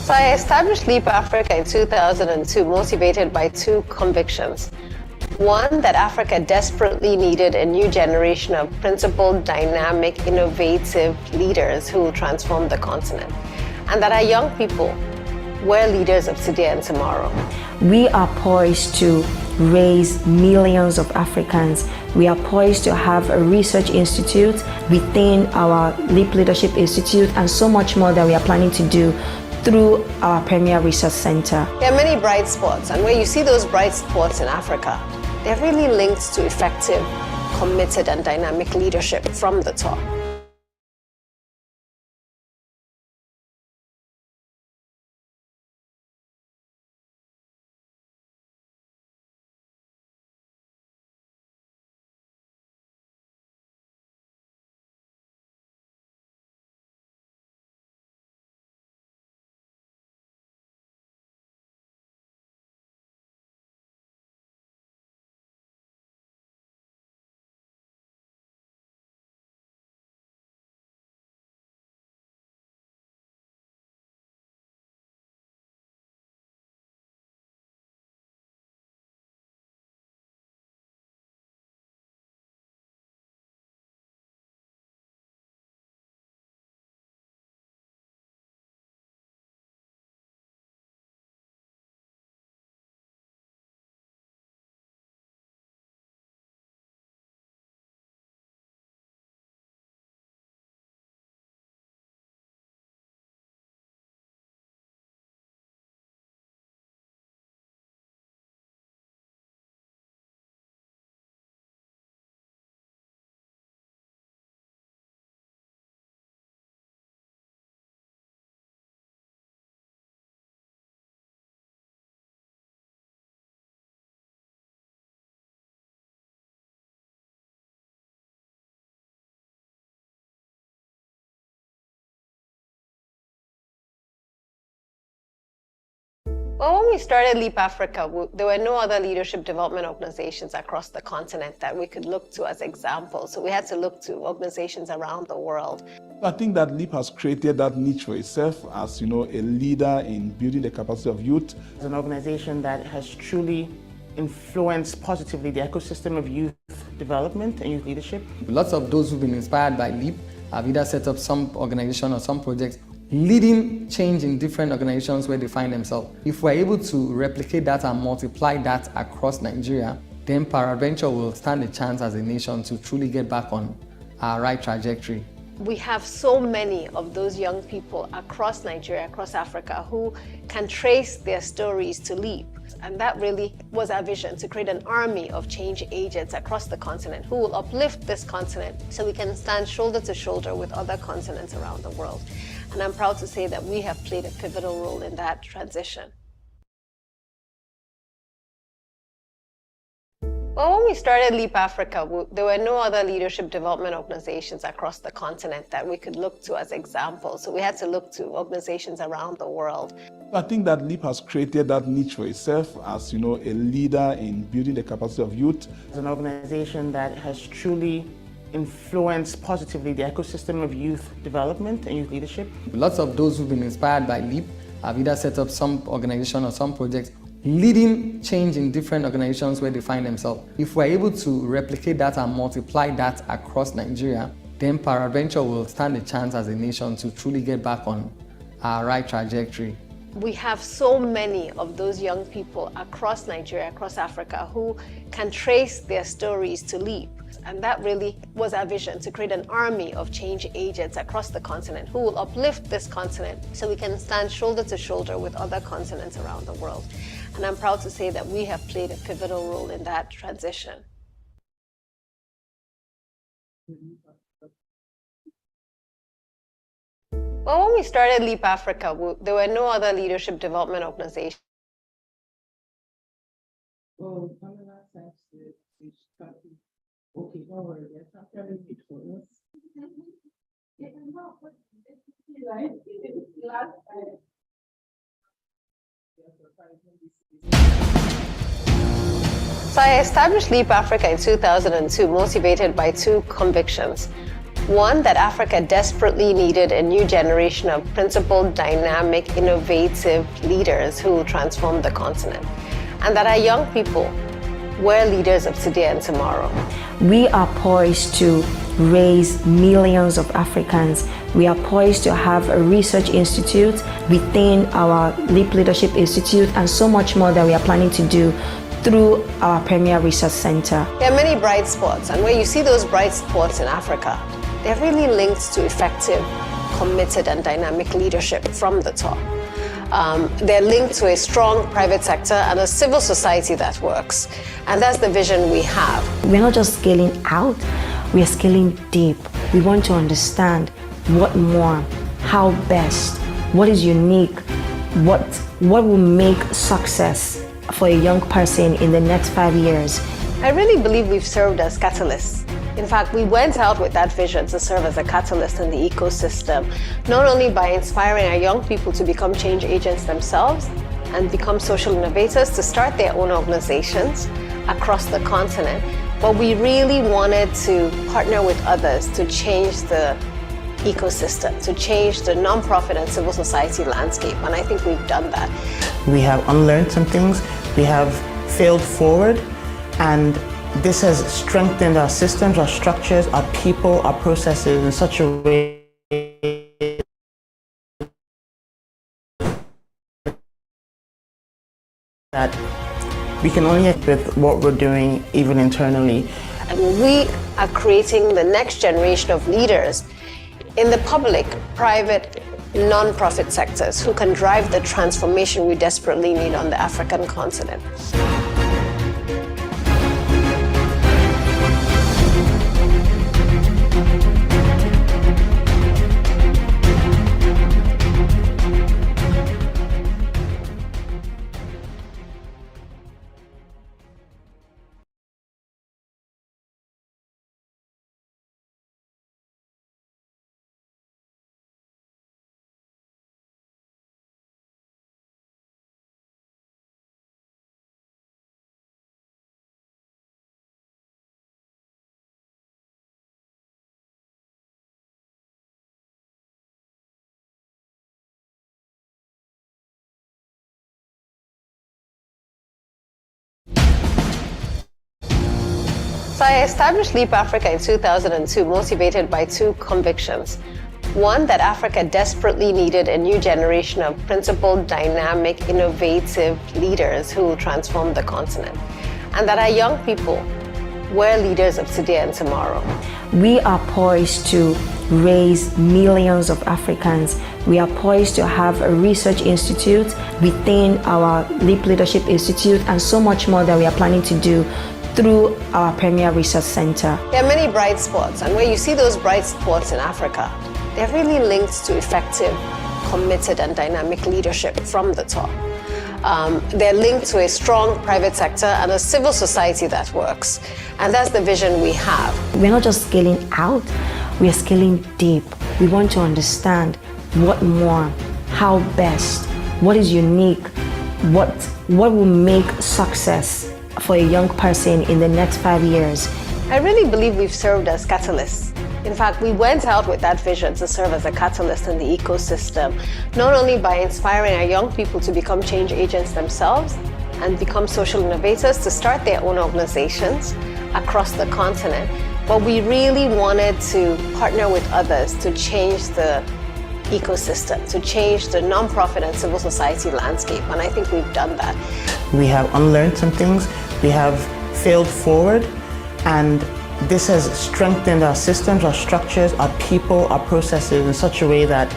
So I established Leap Africa in 2002, motivated by two convictions. One, that Africa desperately needed a new generation of principled, dynamic, innovative leaders who will transform the continent. And that our young people were leaders of today and tomorrow. We are poised to raise millions of Africans. We are poised to have a research institute within our Leap Leadership Institute, and so much more that we are planning to do through our Premier Research Center. There are many bright spots, and where you see those bright spots in Africa, they're really linked to effective, committed, and dynamic leadership from the top. Well, when we started Leap Africa, there were no other leadership development organizations across the continent that we could look to as examples. So we had to look to organizations around the world. I think that Leap has created that niche for itself as, a leader in building the capacity of youth. It's an organization that has truly influenced positively the ecosystem of youth development and youth leadership. Lots of those who've been inspired by Leap have either set up some organization or some project leading change in different organizations where they find themselves. If we're able to replicate that and multiply that across Nigeria, then peradventure will stand a chance as a nation to truly get back on our right trajectory. We have so many of those young people across Nigeria, across Africa, who can trace their stories to Leap. And that really was our vision, to create an army of change agents across the continent who will uplift this continent so we can stand shoulder to shoulder with other continents around the world. And I'm proud to say that we have played a pivotal role in that transition. Well, when we started Leap Africa, there were no other leadership development organizations across the continent that we could look to as examples. So we had to look to organizations around the world. I think that Leap has created that niche for itself as, a leader in building the capacity of youth. It's an organization that has truly influenced positively the ecosystem of youth development and youth leadership. Lots of those who've been inspired by Leap have either set up some organization or some project leading change in different organizations where they find themselves. If we're able to replicate that and multiply that across Nigeria, then peradventure will stand a chance as a nation to truly get back on our right trajectory. We have so many of those young people across Nigeria, across Africa, who can trace their stories to Leap. And that really was our vision, to create an army of change agents across the continent who will uplift this continent so we can stand shoulder to shoulder with other continents around the world. And I'm proud to say that we have played a pivotal role in that transition. Well, when we started Leap Africa, there were no other leadership development organizations. Okay, don't worry, yes, I'm telling you for us. So I established Leap Africa in 2002, motivated by two convictions. One, that Africa desperately needed a new generation of principled, dynamic, innovative leaders who will transform the continent. And that our young people were leaders of today and tomorrow. We are poised to raise millions of Africans. We are poised to have a research institute within our LEAP Leadership Institute and so much more that we are planning to do through our Premier Research Center. There are many bright spots, and where you see those bright spots in Africa, they're really linked to effective, committed, and dynamic leadership from the top. They're linked to a strong private sector and a civil society that works. And that's the vision we have. We're not just scaling out, we are scaling deep. We want to understand what more, how best, what is unique, what will make success for a young person in the next 5 years. I really believe we've served as catalysts. In fact, we went out with that vision to serve as a catalyst in the ecosystem, not only by inspiring our young people to become change agents themselves and become social innovators to start their own organizations across the continent, but we really wanted to partner with others to change the ecosystem, to change the nonprofit and civil society landscape, and I think we've done that. We have unlearned some things, we have failed forward, and this has strengthened our systems, our structures, our people, our processes in such a way that we can only get with what we're doing even internally. And we are creating the next generation of leaders in the public, private, non-profit sectors who can drive the transformation we desperately need on the African continent. So I established LEAP Africa in 2002, motivated by two convictions. One, that Africa desperately needed a new generation of principled, dynamic, innovative leaders who will transform the continent. And that our young people were leaders of today and tomorrow. We are poised to raise millions of Africans. We are poised to have a research institute within our LEAP Leadership Institute and so much more that we are planning to do through our Premier Research Center. There are many bright spots, and where you see those bright spots in Africa, they're really linked to effective, committed, and dynamic leadership from the top. They're linked to a strong private sector and a civil society that works. And that's the vision we have. We're not just scaling out, we are scaling deep. We want to understand what more, how best, what is unique, what will make success for a young person in the next 5 years. I really believe we've served as catalysts. In fact, we went out with that vision to serve as a catalyst in the ecosystem, not only by inspiring our young people to become change agents themselves and become social innovators to start their own organizations across the continent, but we really wanted to partner with others to change the ecosystem, to change the nonprofit and civil society landscape, and I think we've done that. We have unlearned some things, we have failed forward, and this has strengthened our systems, our structures, our people, our processes in such a way that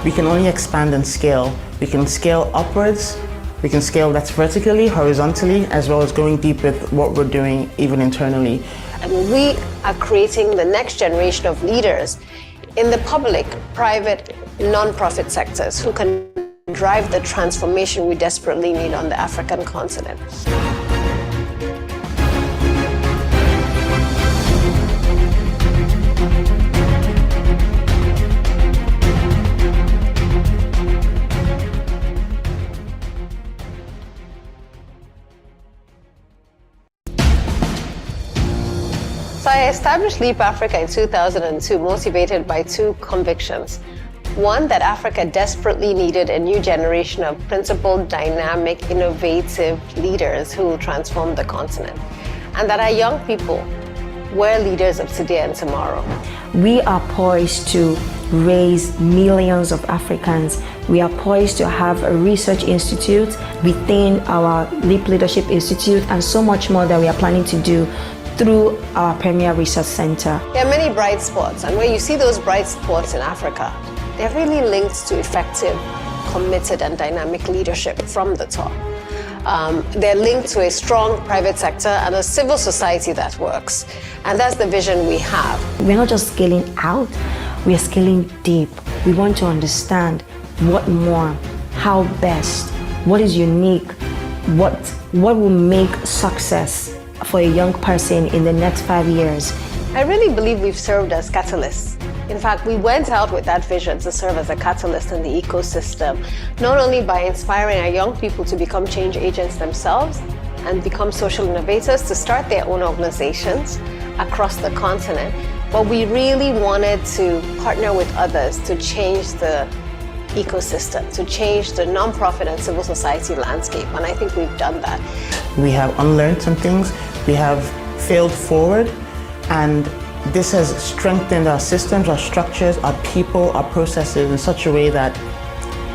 we can only expand and scale. We can scale upwards, we can scale that's vertically, horizontally, as well as going deep with what we're doing even internally. And we are creating the next generation of leaders in the public, private, non-profit sectors who can drive the transformation we desperately need on the African continent. So I established Leap Africa in 2002 motivated by two convictions. One, that Africa desperately needed a new generation of principled, dynamic, innovative leaders who will transform the continent. And that our young people were leaders of today and tomorrow. We are poised to raise millions of Africans. We are poised to have a research institute within our Leap Leadership Institute and so much more that we are planning to do through our Premier Research Center. There are many bright spots, and where you see those bright spots in Africa, they're really linked to effective, committed, and dynamic leadership from the top. They're linked to a strong private sector and a civil society that works. And that's the vision we have. We're not just scaling out, we are scaling deep. We want to understand what more, how best, what is unique, what will make success for a young person in the next 5 years. I really believe we've served as catalysts. In fact, we went out with that vision to serve as a catalyst in the ecosystem, not only by inspiring our young people to become change agents themselves and become social innovators to start their own organizations across the continent, but we really wanted to partner with others to change the ecosystem, to change the nonprofit and civil society landscape, and I think we've done that. We have unlearned some things, we have failed forward, and this has strengthened our systems, our structures, our people, our processes in such a way that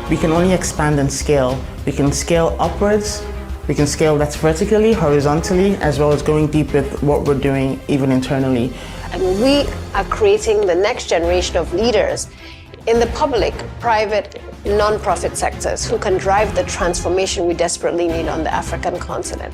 we can only expand and scale. We can scale upwards, we can scale that's vertically, horizontally, as well as going deep with what we're doing even internally. And we are creating the next generation of leaders in the public, private, non-profit sectors who can drive the transformation we desperately need on the African continent.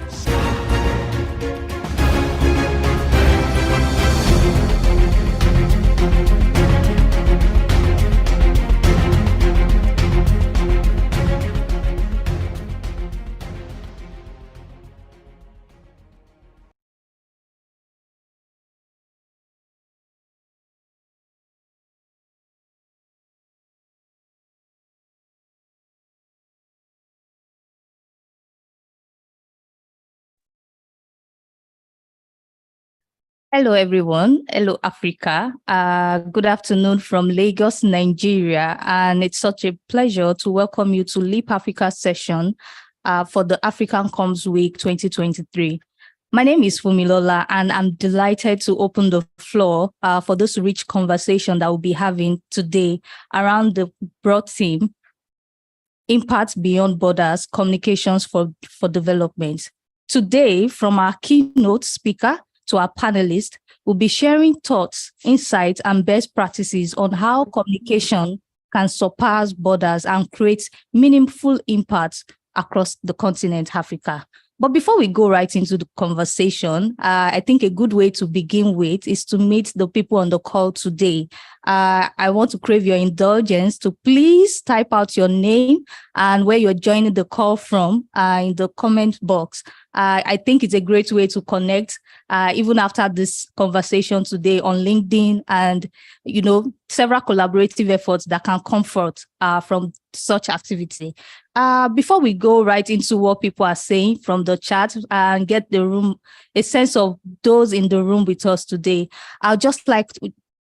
Hello, everyone. Hello, Africa. Good afternoon from Lagos, Nigeria. And it's such a pleasure to welcome you to Leap Africa session for the African Comms Week 2023. My name is Fumilola, and I'm delighted to open the floor for this rich conversation that we'll be having today around the broad theme, Impact Beyond Borders, Communications for Development. Today, from our keynote speaker to our panelists, we'll be sharing thoughts, insights, and best practices on how communication can surpass borders and create meaningful impacts across the continent, Africa. But before we go right into the conversation, I think a good way to begin with is to meet the people on the call today. I want to crave your indulgence to please type out your name and where you're joining the call from in the comment box. I think it's a great way to connect even after this conversation today on LinkedIn and, several collaborative efforts that can comfort from such activity. Before we go right into what people are saying from the chat and get a sense of those in the room with us today, I'd just like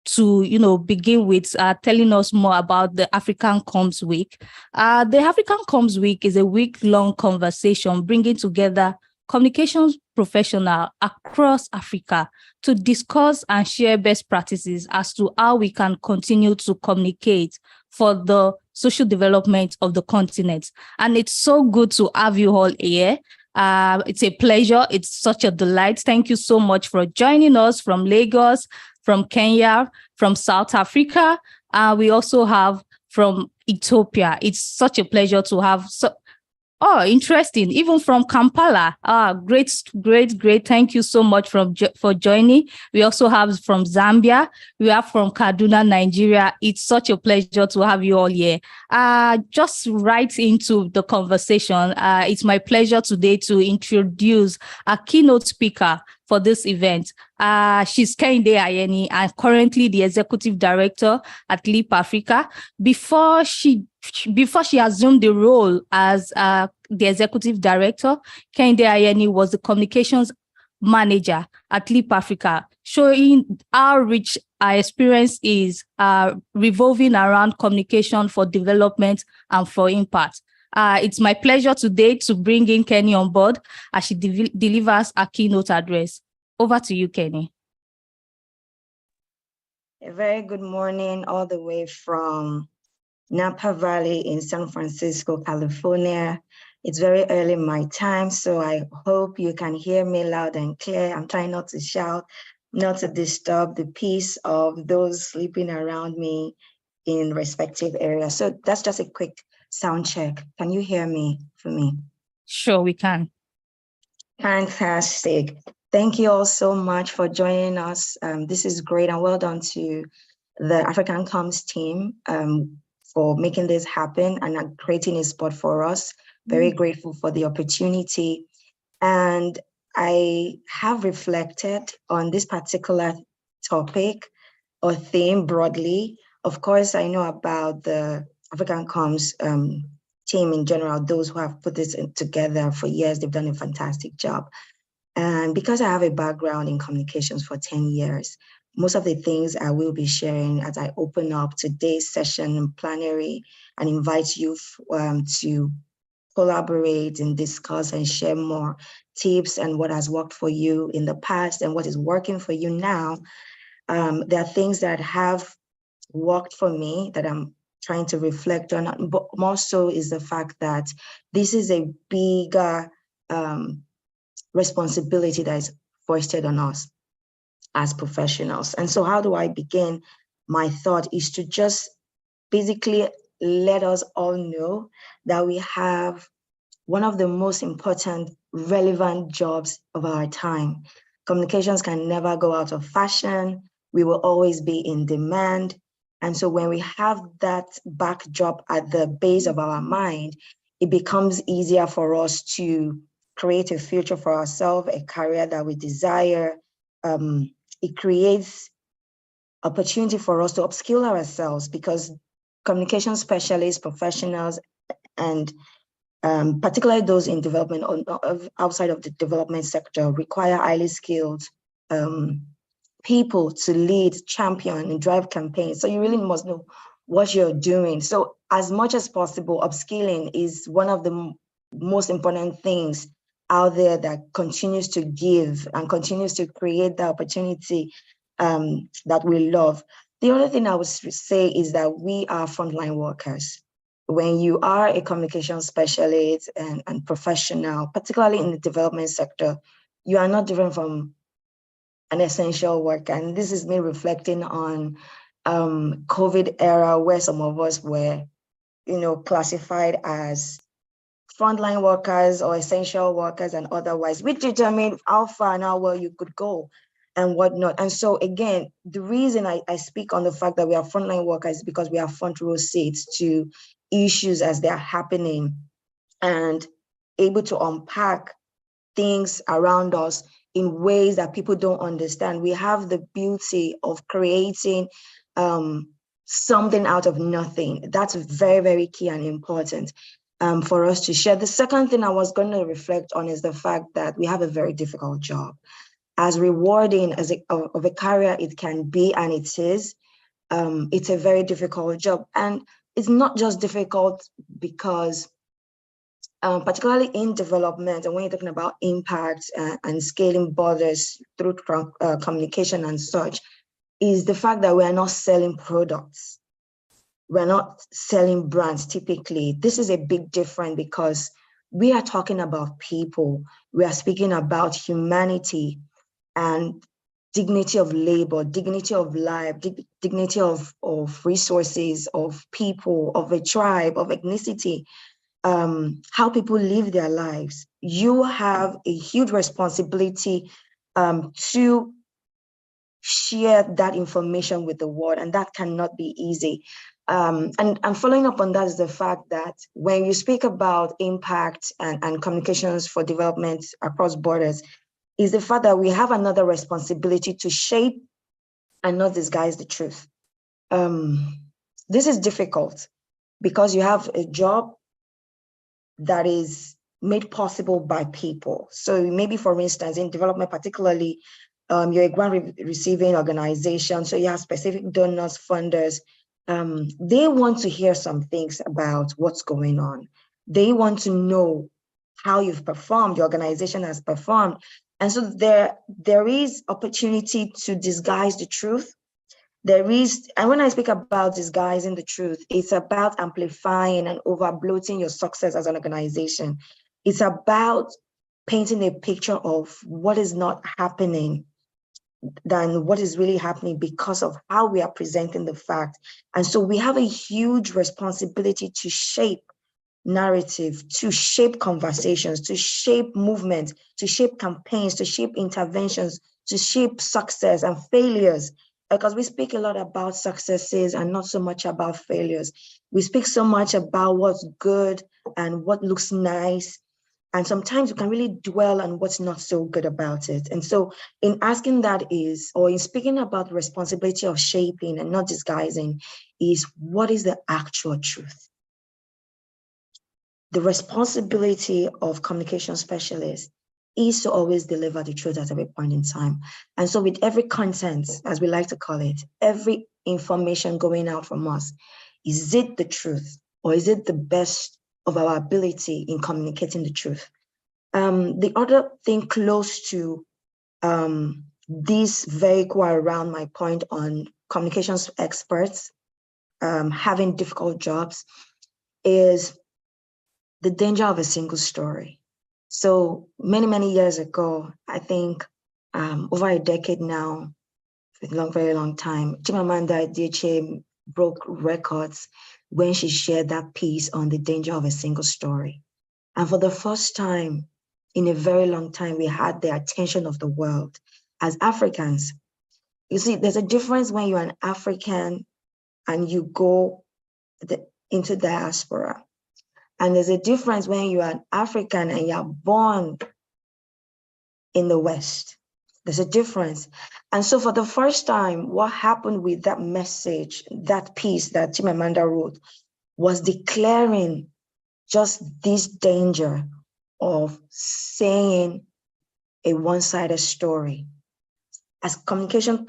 to begin with telling us more about the African Comms Week. The African Comms Week is a week-long conversation bringing together communications professionals across Africa to discuss and share best practices as to how we can continue to communicate for the social development of the continent. And it's so good to have you all here. It's a pleasure. It's such a delight. Thank you so much for joining us from Lagos, from Kenya, from South Africa. We also have from Ethiopia. It's such a pleasure to have. Interesting. Even from Kampala. Great. Thank you so much for joining. We also have from Zambia. We have from Kaduna, Nigeria. It's such a pleasure to have you all here. Just right into the conversation. It's my pleasure today to introduce a keynote speaker for this event. She's Kehinde Ayeni, and currently the executive director at Leap Africa. Before she assumed the role as the executive director, Kehinde Ayeni was the communications manager at Leap Africa, showing how rich our experience is revolving around communication for development and for impact. It's my pleasure today to bring in Kenny on board as she delivers a keynote address. Over to you, Kenny. A very good morning all the way from Napa Valley in San Francisco, California. It's very early my time, so I hope you can hear me loud and clear. I'm trying not to shout, not to disturb the peace of those sleeping around me in respective areas. So that's just a quick sound check. Can you hear me for me? Sure, we can. Fantastic. Thank you all so much for joining us. This is great, and well done to the African Comms team for making this happen and creating a spot for us. Very grateful for the opportunity. And I have reflected on this particular topic or theme broadly. Of course, I know about the African Comms team in general, those who have put this together for years. They've done a fantastic job. And because I have a background in communications for 10 years, most of the things I will be sharing as I open up today's session in plenary and invite you to collaborate and discuss and share more tips and what has worked for you in the past and what is working for you now. There are things that have worked for me that I'm trying to reflect on, but more so is the fact that this is a bigger responsibility that is foisted on us as professionals. And so how do I begin? My thought is to just basically let us all know that we have one of the most important, relevant jobs of our time. Communications can never go out of fashion. We will always be in demand. And so when we have that backdrop at the base of our mind, it becomes easier for us to create a future for ourselves, a career that we desire. It creates opportunity for us to upskill ourselves because communication specialists, professionals, and particularly those in development or outside of the development sector require highly skilled people to lead, champion, and drive campaigns. So you really must know what you're doing. So as much as possible, upskilling is one of the most important things out there that continues to give and continues to create the opportunity that we love. The other thing I would say is that we are frontline workers. When you are a communication specialist and professional, particularly in the development sector, you are not different from an essential worker. And this is me reflecting on COVID era where some of us were, classified as frontline workers or essential workers and otherwise, which determine how far and how well you could go and whatnot. And so again, the reason I speak on the fact that we are frontline workers is because we have front row seats to issues as they're happening and able to unpack things around us in ways that people don't understand. We have the beauty of creating something out of nothing. That's very, very key and important for us to share. The second thing I was going to reflect on is the fact that we have a very difficult job. As rewarding as of a career it can be, and it is, it's a very difficult job. And it's not just difficult because, particularly in development, and when you're talking about impact and scaling borders through communication and such, is the fact that we are not selling products. We're not selling brands typically. This is a big difference because we are talking about people. We are speaking about humanity and dignity of labor, dignity of life, dignity of resources, of people, of a tribe, of ethnicity, how people live their lives. You have a huge responsibility to share that information with the world, and that cannot be easy. And following up on that is the fact that when you speak about impact and communications for development across borders, is the fact that we have another responsibility to shape and not disguise the truth. This is difficult because you have a job that is made possible by people. So maybe, for instance, in development, particularly, you're a grant receiving organization, so you have specific donors, funders. They want to hear some things about what's going on. They want to know how you've performed, your organization has performed. And so there is opportunity to disguise the truth. There is, and when I speak about disguising the truth, it's about amplifying and over-bloating your success as an organization. It's about painting a picture of what is not happening than what is really happening because of how we are presenting the fact. And so we have a huge responsibility to shape narrative, to shape conversations, to shape movement, to shape campaigns, to shape interventions, to shape success and failures. Because we speak a lot about successes and not so much about failures. We speak so much about what's good and what looks nice. And sometimes we can really dwell on what's not so good about it. And so in asking that is, or in speaking about the responsibility of shaping and not disguising, is what is the actual truth? The responsibility of communication specialists is to always deliver the truth at every point in time. And so with every content, as we like to call it, every information going out from us, is it the truth or is it the best of our ability in communicating the truth? The other thing close to this vehicle around my point on communications experts having difficult jobs is the danger of a single story. So many years ago, I think over a decade now, very long time, Chimamanda Adichie broke records when she shared that piece on the danger of a single story. And for the first time in a very long time, we had the attention of the world as Africans. You see, there's a difference when you're an African and you go into diaspora. And there's a difference when you are an African and you're born in the West. There's a difference. And so for the first time, what happened with that message, that piece that Chimamanda wrote, was declaring just this danger of saying a one-sided story. As communication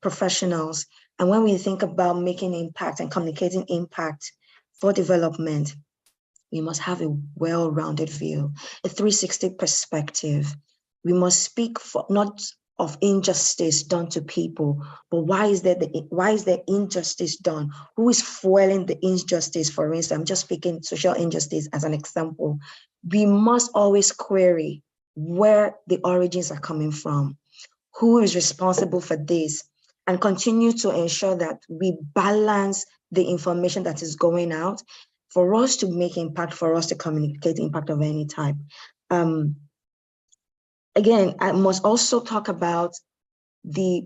professionals, and when we think about making impact and communicating impact for development, we must have a well-rounded view, a 360 perspective. We must speak for not of injustice done to people, but why is there injustice done? Who is fueling the injustice? For instance, I'm just speaking social injustice as an example. We must always query where the origins are coming from, who is responsible for this, and continue to ensure that we balance the information that is going out for us to make impact, for us to communicate impact of any type. Again, I must also talk about the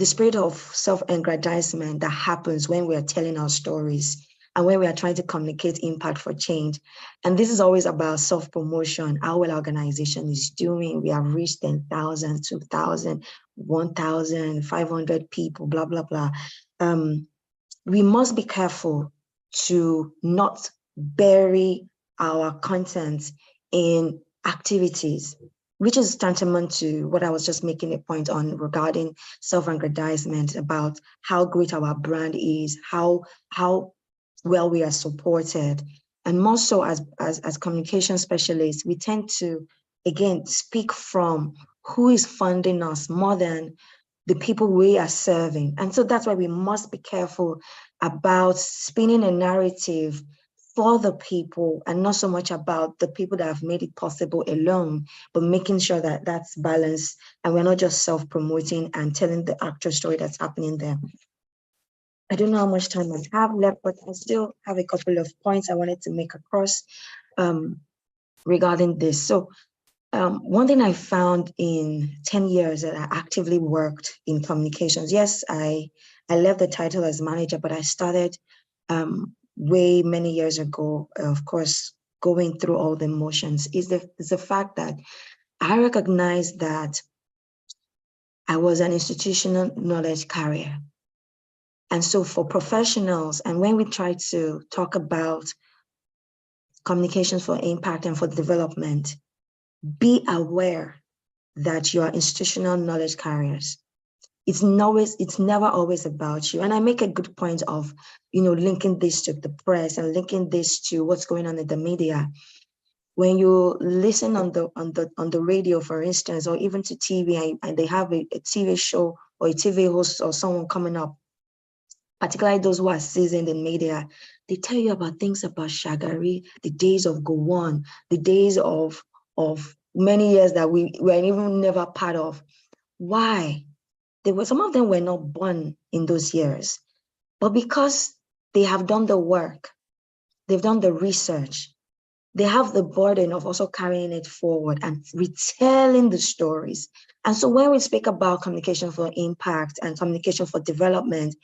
spirit of self-aggrandizement that happens when we are telling our stories and when we are trying to communicate impact for change. And this is always about self-promotion, how well our organization is doing. We have reached 10,000, 2,000, 1,500 people, blah, blah, blah. We must be careful to not bury our content in activities, which is tantamount to what I was just making a point on regarding self-aggrandizement, about how great our brand is, how well we are supported. And more so as communication specialists, we tend to, again, speak from who is funding us more than the people we are serving. And so that's why we must be careful about spinning a narrative for the people and not so much about the people that have made it possible alone, but making sure that that's balanced and we're not just self-promoting and telling the actual story that's happening there. I don't know how much time I have left, but I still have a couple of points I wanted to make across regarding this. So one thing I found in 10 years that I actively worked in communications, yes, I left the title as manager, but I started way many years ago, of course, going through all the motions, is the fact that I recognized that I was an institutional knowledge carrier. And so for professionals, and when we try to talk about Communications for Impact and for Development, be aware that you are institutional knowledge carriers. It's never always about you. And I make a good point of, linking this to the press and linking this to what's going on in the media. When you listen on the radio, for instance, or even to TV, and they have a TV show or a TV host or someone coming up, particularly those who are seasoned in media, they tell you about things about Shagari, the days of Gowon, the days of many years that we were even never part of. Why? Some of them were not born in those years, but because they have done the work, they've done the research, they have the burden of also carrying it forward and retelling the stories. And so when we speak about communication for impact and communication for development,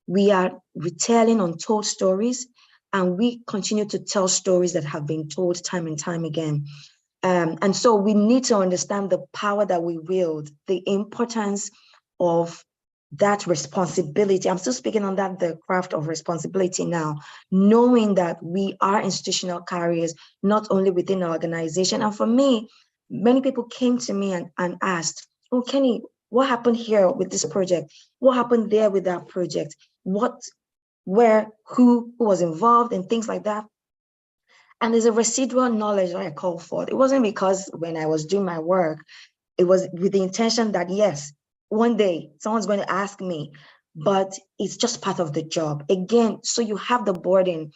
we are retelling untold stories, and we continue to tell stories that have been told time and time again. And so we need to understand the power that we wield, the importance of that responsibility. I'm still speaking on that, the craft of responsibility now, knowing that we are institutional carriers, not only within our organization. And for me, many people came to me and asked, oh, Kenny, what happened here with this project? What happened there with that project? Who was involved and things like that. And there's a residual knowledge that I call for. It wasn't because when I was doing my work, it was with the intention that, yes, one day someone's going to ask me, but it's just part of the job. Again, so you have the burden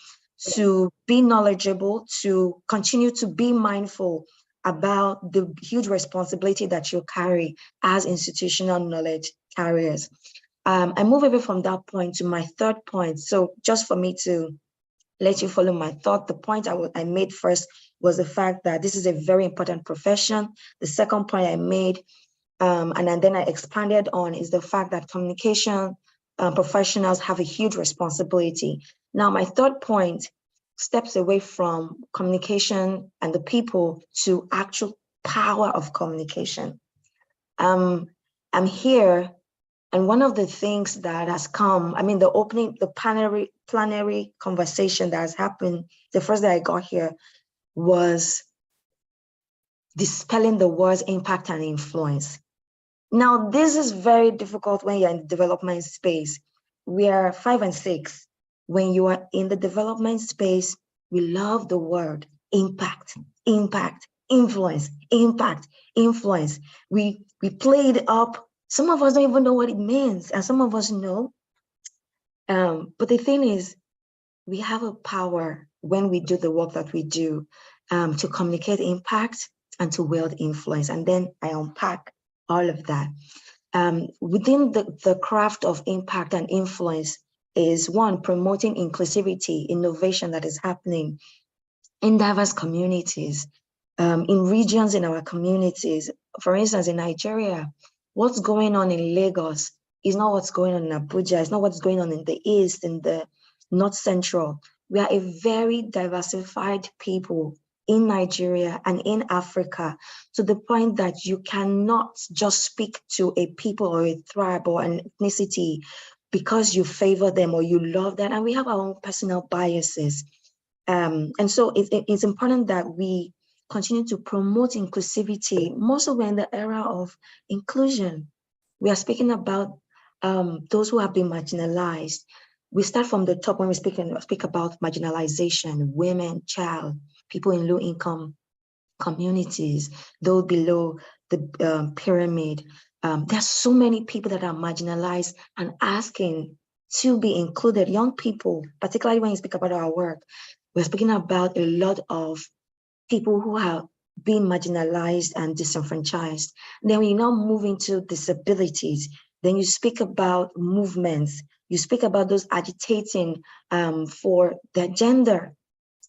to be knowledgeable, to continue to be mindful about the huge responsibility that you carry as institutional knowledge carriers. I move away from that point to my third point. So just for me to let you follow my thought, the point I made first was the fact that this is a very important profession. The second point I made, and then I expanded on, is the fact that communication professionals have a huge responsibility. Now, my third point steps away from communication and the people to actual power of communication. I'm here, and one of the things that has come, the plenary conversation that has happened the first day I got here was dispelling the words impact and influence. Now, this is very difficult when you're in the development space. We are 5 and 6. When you are in the development space, we love the word impact, influence, impact, influence. We play it up. Some of us don't even know what it means, and some of us know. But the thing is, we have a power when we do the work that we do to communicate impact and to wield influence. And then I unpack all of that. Within the craft of impact and influence is, one, promoting inclusivity, innovation that is happening in diverse communities, in regions in our communities. For instance, in Nigeria, what's going on in Lagos is not what's going on in Abuja, it's not what's going on in the East, in the North Central. We are a very diversified people in Nigeria and in Africa, to the point that you cannot just speak to a people or a tribe or an ethnicity because you favor them or you love them. And we have our own personal biases. And so it's important that we continue to promote inclusivity. Most of we're in the era of inclusion. We are speaking about those who have been marginalized. We start from the top when we speak about marginalization, women, child, people in low-income communities, those below the pyramid. There's so many people that are marginalized and asking to be included. Young people, particularly when you speak about our work, we're speaking about a lot of people who have been marginalized and disenfranchised. Then we now move into disabilities. Then you speak about movements. You speak about those agitating for their gender,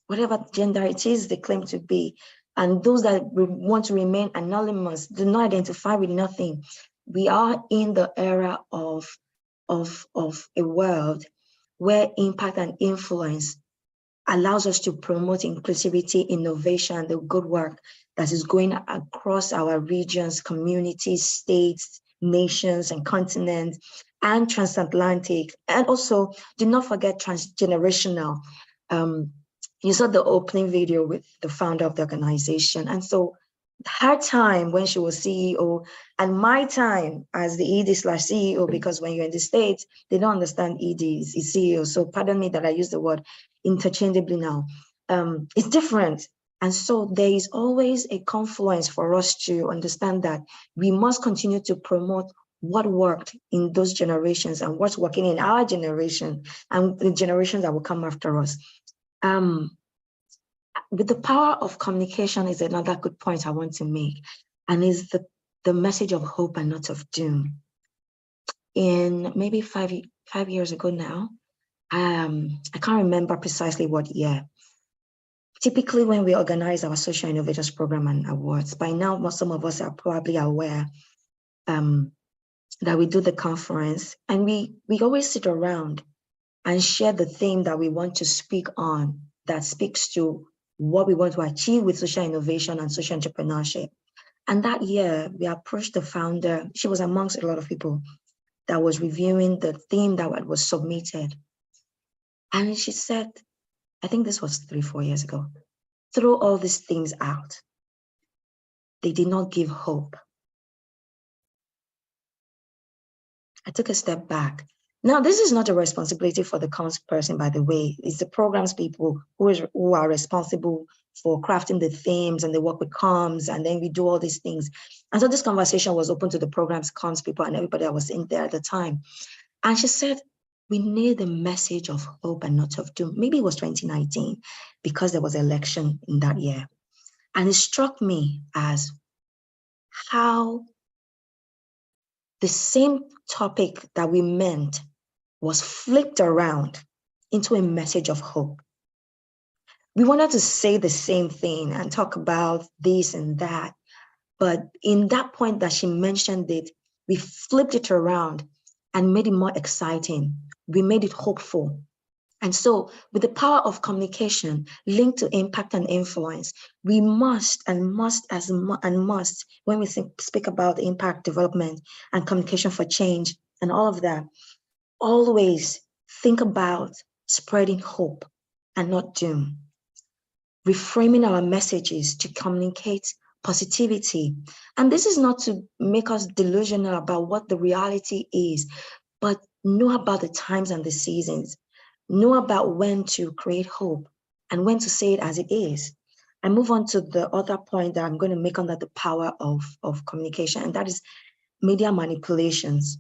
whatever gender it is they claim to be. And those that want to remain anonymous, do not identify with nothing. We are in the era of a world where impact and influence allows us to promote inclusivity, innovation, the good work that is going across our regions, communities, states, nations, and continents, and transatlantic. And also, do not forget transgenerational. You saw the opening video with the founder of the organization. And so her time when she was CEO and my time as the ED/CEO, because when you're in the States, they don't understand ED is CEO. So pardon me that I use the word interchangeably now. It's different. And so there is always a confluence for us to understand that we must continue to promote what worked in those generations and what's working in our generation and the generations that will come after us. With the power of communication is another good point I want to make, and is the message of hope and not of doom. In maybe five years ago now, I can't remember precisely what year. Typically, when we organize our Social Innovators Program and Awards, by now, some of us are probably aware that we do the conference, and we always sit around and share the theme that we want to speak on that speaks to what we want to achieve with social innovation and social entrepreneurship. And that year, we approached the founder. She was amongst a lot of people that was reviewing the theme that was submitted. And she said, I think this was 3-4 years ago, throw all these things out. They did not give hope. I took a step back. Now, this is not a responsibility for the comms person, by the way. It's the programs people who are responsible for crafting the themes, and they work with comms, and then we do all these things. And so this conversation was open to the programs, comms people, and everybody that was in there at the time. And she said, we need a message of hope and not of doom. Maybe it was 2019, because there was an election in that year. And it struck me as how the same topic that we meant was flipped around into a message of hope. We wanted to say the same thing and talk about this and that, but in that point that she mentioned it, we flipped it around and made it more exciting. We made it hopeful. And so with the power of communication linked to impact and influence, we must, when we speak about impact development and communication for change and all of that, always think about spreading hope and not doom. Reframing our messages to communicate positivity. And this is not to make us delusional about what the reality is, but know about the times and the seasons. Know about when to create hope and when to say it as it is. And move on to the other point that I'm going to make under the power of communication, and that is media manipulations.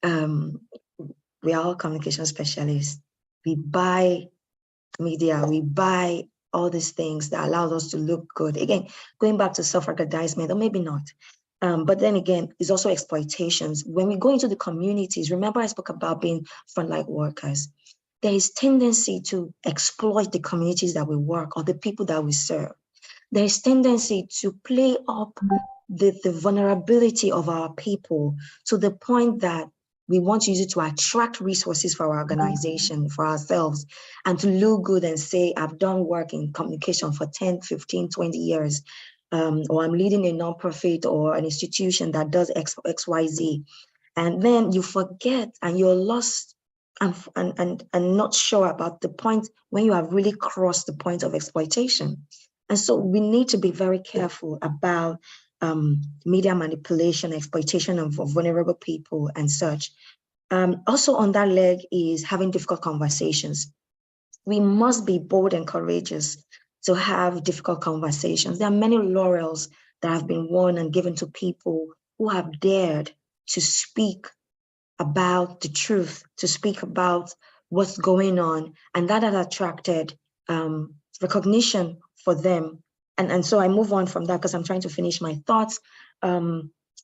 We are all communication specialists. We buy media, we buy all these things that allow us to look good. Again, going back to self-aggrandizement, or maybe not. But then again, it's also exploitations. When we go into the communities, remember I spoke about being frontline workers. There is tendency to exploit the communities that we work or the people that we serve. There is tendency to play up the vulnerability of our people to the point that we want to use it to attract resources for our organization, for ourselves, and to look good and say, I've done work in communication for 10, 15, 20 years, or I'm leading a nonprofit or an institution that does X, Y, Z. And then you forget and you're lost and not sure about the point when you have really crossed the point of exploitation. And so we need to be very careful about media manipulation, exploitation of vulnerable people and such. Also on that leg is having difficult conversations. We must be bold and courageous to have difficult conversations. There are many laurels that have been won and given to people who have dared to speak about the truth, to speak about what's going on, and that has attracted recognition for them. And so I move on from that because I'm trying to finish my thoughts.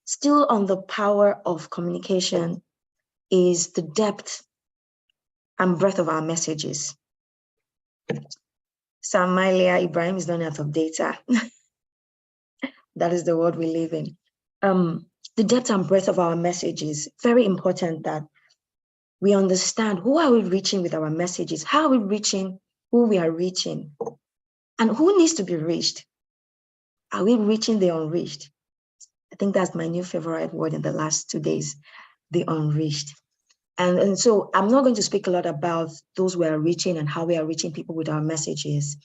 Still on the power of communication is the depth and breadth of our messages. Samalia Ibrahim is not out of data. That is the world we live in. The depth and breadth of our messages, very important that we understand who are we reaching with our messages, how are we reaching who we are reaching, and who needs to be reached. Are we reaching the unreached? I think that's my new favorite word in the last 2 days, the unreached. And so I'm not going to speak a lot about those we are reaching and how we are reaching people with our messages,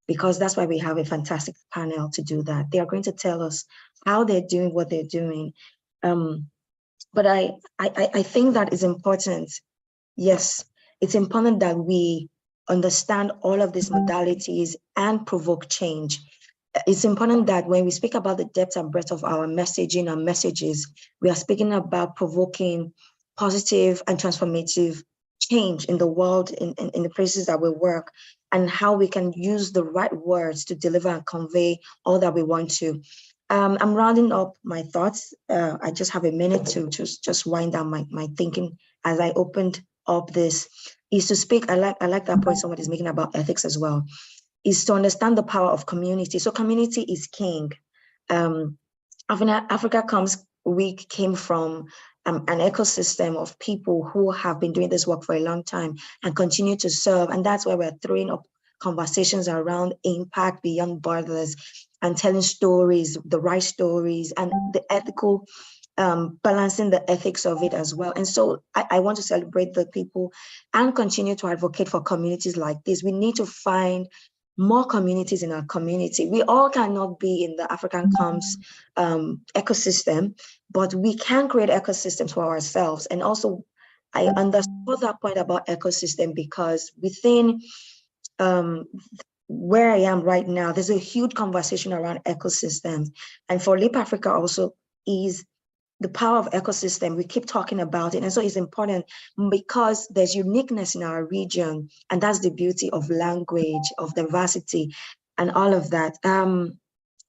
because that's why we have a fantastic panel to do that. They are going to tell us how they're doing what they're doing. But I think that is important. Yes, it's important that we understand all of these modalities and provoke change. It's important that when we speak about the depth and breadth of our messaging and messages, we are speaking about provoking positive and transformative change in the world, in the places that we work, and how we can use the right words to deliver and convey all that we want to. I'm rounding up my thoughts. I just have a minute to just wind down my thinking as I opened up this, is to speak. I like that point somebody is making about ethics as well, is to understand the power of community. So community is king. Africa Comes Week came from an ecosystem of people who have been doing this work for a long time and continue to serve. And that's why we're throwing up conversations around impact beyond borders and telling stories, the right stories, and the ethical, balancing the ethics of it as well. And so I want to celebrate the people and continue to advocate for communities like this. We need to find more communities in our community. We all cannot be in the African Comes ecosystem, but we can create ecosystems for ourselves. And also, I understood that point about ecosystem because within where I am right now, there's a huge conversation around ecosystems. And for Leap Africa also is the power of ecosystem. We keep talking about it. And so it's important because there's uniqueness in our region. And that's the beauty of language, of diversity, and all of that.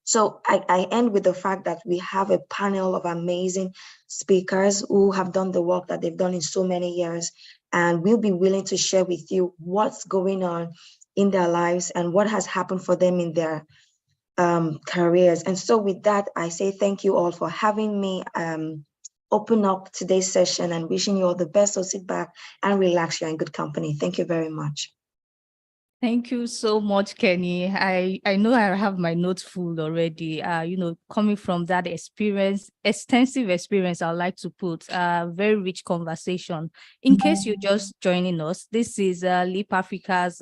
So I end with the fact that we have a panel of amazing speakers who have done the work that they've done in so many years. And we'll be willing to share with you what's going on in their lives and what has happened for them in their careers. And so with that, I say thank you all for having me open up today's session and wishing you all the best. So sit back and relax. You're in good company. Thank you very much. Thank you so much, Kenny. I know I have my notes full already. Coming from that experience, extensive experience, I'd like to put a very rich conversation. In case you're just joining us, this is Leap Africa's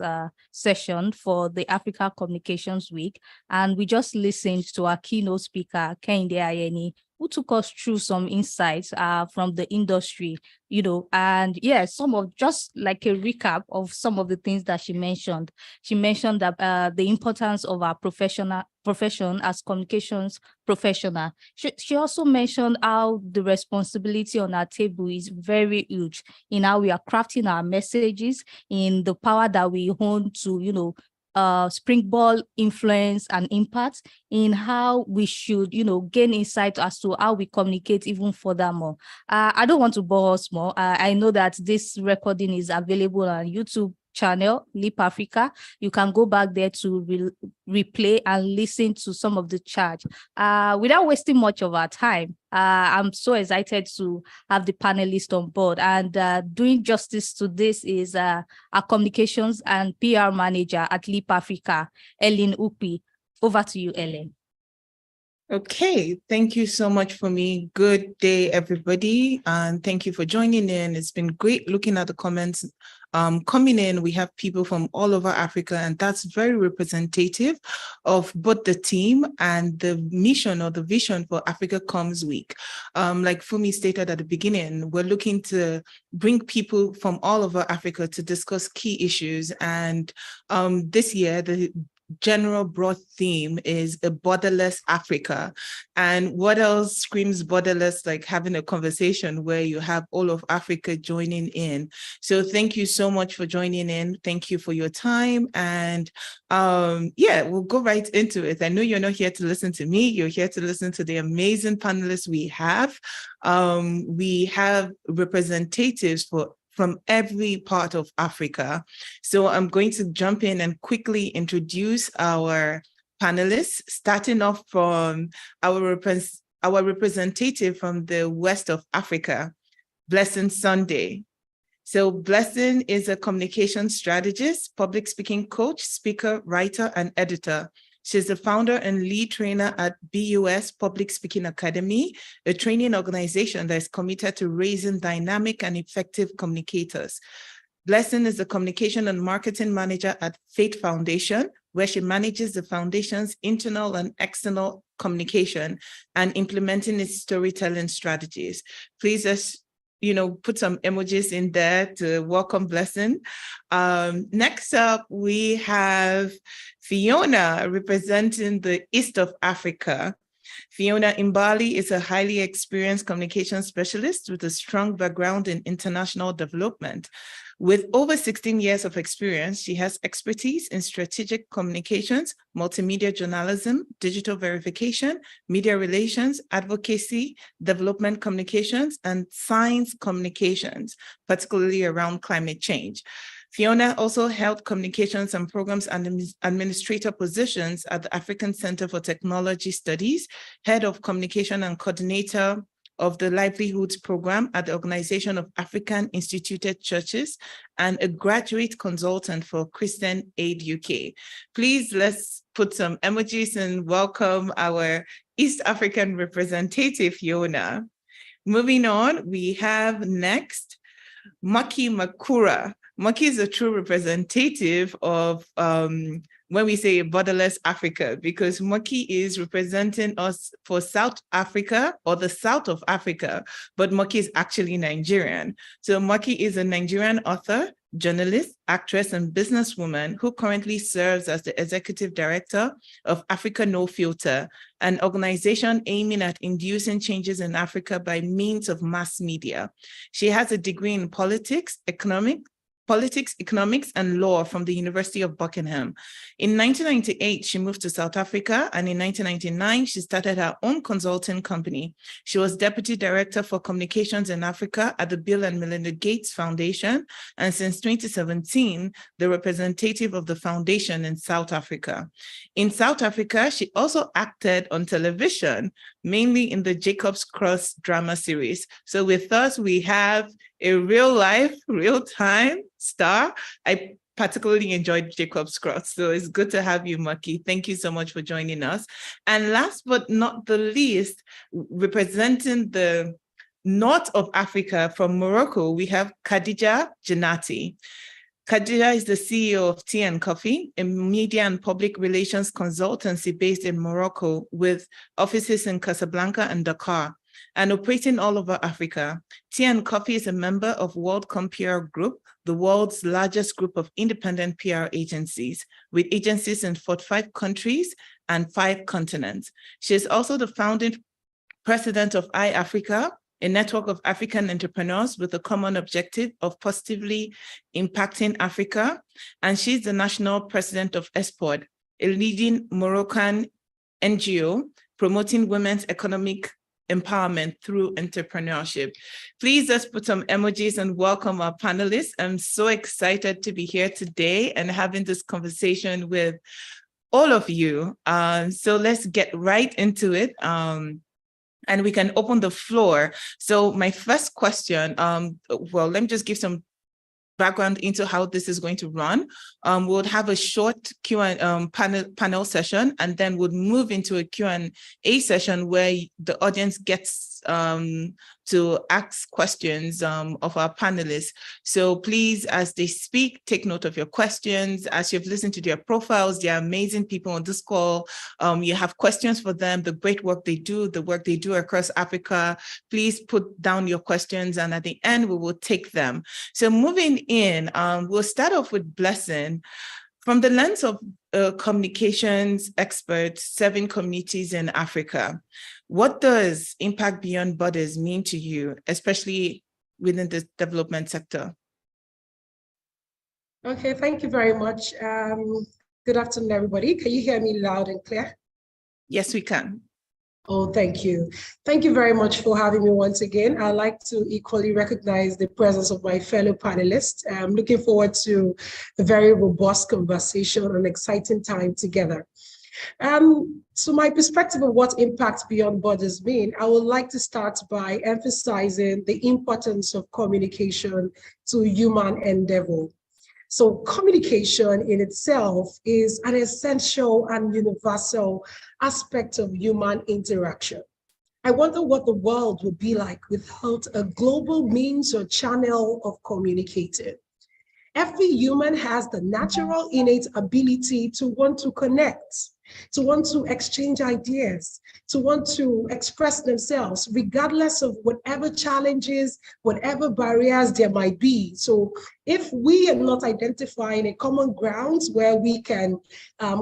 session for the Africa Communications Week. And we just listened to our keynote speaker, Kehinde Ayeni, who took us through some insights from the industry, and some of just like a recap of some of the things that she mentioned. She mentioned that the importance of our profession as communications professional. She also mentioned how the responsibility on our table is very huge in how we are crafting our messages, in the power that we own to, springboard influence and impact, in how we should, gain insight as to how we communicate even furthermore. I don't want to bore us more. I know that this recording is available on YouTube channel, Leap Africa. You can go back there to replay and listen to some of the chat. Without wasting much of our time, I'm so excited to have the panelists on board. And doing justice to this is our communications and PR manager at Leap Africa, Ellen Upi. Over to you, Ellen. Okay, thank you so much for me. Good day, everybody, and thank you for joining in. It's been great looking at the comments coming in. We have people from all over Africa, and that's very representative of both the team and the mission or the vision for Africa Comes Week. Like Fumi stated at the beginning, we're looking to bring people from all over Africa to discuss key issues. And this year, the general broad theme is a borderless Africa. And what else screams borderless, like having a conversation where you have all of Africa joining in. So thank you so much for joining in. Thank you for your time. And we'll go right into it. I know you're not here to listen to me. You're here to listen to the amazing panelists we have. We have representatives from every part of Africa. So I'm going to jump in and quickly introduce our panelists, starting off from our representative from the west of Africa, Blessing Sunday. So Blessing is a communication strategist, public speaking coach, speaker, writer, and editor. She's the founder and lead trainer at BUS Public Speaking Academy, a training organization that is committed to raising dynamic and effective communicators. Blessing is the communication and marketing manager at Faith Foundation, where she manages the foundation's internal and external communication and implementing its storytelling strategies. Please just, put some emojis in there to welcome Blessing. Next up, we have Fiona representing the East of Africa. Fiona Imbali is a highly experienced communication specialist with a strong background in international development. With over 16 years of experience, she has expertise in strategic communications, multimedia journalism, digital verification, media relations, advocacy, development communications, and science communications, particularly around climate change. Fiona also held communications and programs administrator positions at the African Center for Technology Studies, head of communication and coordinator of the Livelihoods Program at the Organization of African Instituted Churches, and a graduate consultant for Christian Aid UK. Please, let's put some emojis and welcome our East African representative, Fiona. Moving on, we have next, Maki Makura. Maki is a true representative of when we say borderless Africa, because Maki is representing us for South Africa or the South of Africa, but Maki is actually Nigerian. So Maki is a Nigerian author, journalist, actress, and businesswoman who currently serves as the executive director of Africa No Filter, an organization aiming at inducing changes in Africa by means of mass media. She has a degree in politics, economics, and law from the University of Buckingham. In 1998, she moved to South Africa, and in 1999, she started her own consulting company. She was Deputy Director for Communications in Africa at the Bill and Melinda Gates Foundation, and since 2017, the representative of the foundation in South Africa. In South Africa, she also acted on television, mainly in the Jacob's Cross drama series. So with us, we have a real-life, real-time star. I particularly enjoyed Jacob's Cross, so it's good to have you, Maki. Thank you so much for joining us. And last but not the least, representing the north of Africa from Morocco, we have Khadija Jannati. Khadija is the CEO of Tea and Coffee, a media and public relations consultancy based in Morocco with offices in Casablanca and Dakar, and operating all over Africa. Tea and Coffee is a member of WorldCom PR Group, the world's largest group of independent PR agencies, with agencies in 45 countries and 5 continents. She is also the founding president of iAfrica, a network of African entrepreneurs with a common objective of positively impacting Africa. And she's the national president of ESPOD, a leading Moroccan NGO promoting women's economic empowerment through entrepreneurship. Please just put some emojis and welcome our panelists. I'm so excited to be here today and having this conversation with all of you. So let's get right into it. And we can open the floor. So my first question, well, let me just give some background into how this is going to run. We'll have a short panel session, and then we'll move into a Q&A session where the audience gets to ask questions of our panelists. So please, as they speak, take note of your questions. As you've listened to their profiles, they're amazing people on this call. You have questions for them, the great work they do, the work they do across Africa. Please put down your questions, and at the end, we will take them. So moving in, we'll start off with Blessing. From the lens of communications experts serving communities in Africa, what does impact beyond borders mean to you, especially within the development sector? Okay, thank you very much. Good afternoon, everybody. Can you hear me loud and clear? Yes, we can. Oh, thank you. Thank you very much for having me once again. I'd like to equally recognize the presence of my fellow panelists. I'm looking forward to a very robust conversation and exciting time together. So my perspective of what impact beyond borders mean, I would like to start by emphasizing the importance of communication to human endeavor. So communication in itself is an essential and universal aspect of human interaction. I wonder what the world would be like without a global means or channel of communicating. Every human has the natural innate ability to want to connect, to want to exchange ideas, to want to express themselves, regardless of whatever challenges, whatever barriers there might be. So if we are not identifying a common ground where we can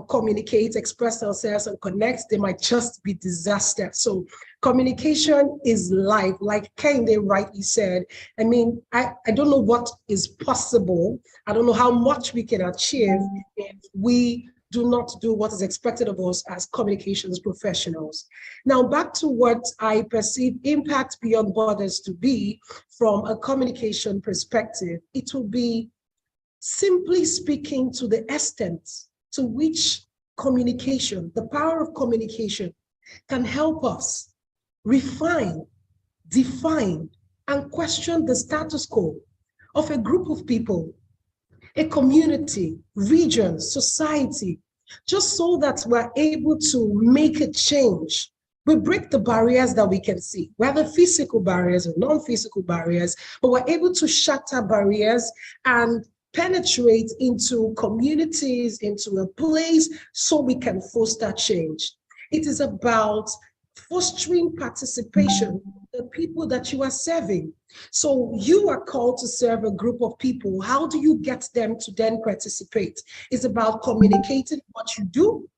communicate, express ourselves, and connect, there might just be disaster. So communication is life, like Kehinde rightly said. I mean, I don't know what is possible. I don't know how much we can achieve if we do not do what is expected of us as communications professionals. Now, back to what I perceive impact beyond borders to be from a communication perspective. It will be simply speaking to the extent to which communication, the power of communication, can help us refine, define, and question the status quo of a group of people, a community, region, society, just so that we're able to make a change. We break the barriers that we can see, whether physical barriers or non-physical barriers, but we're able to shatter barriers and penetrate into communities, into a place, so we can foster change. It is about fostering participation, the people that you are serving. So you are called to serve a group of people. How do you get them to then participate? It's about communicating what you do,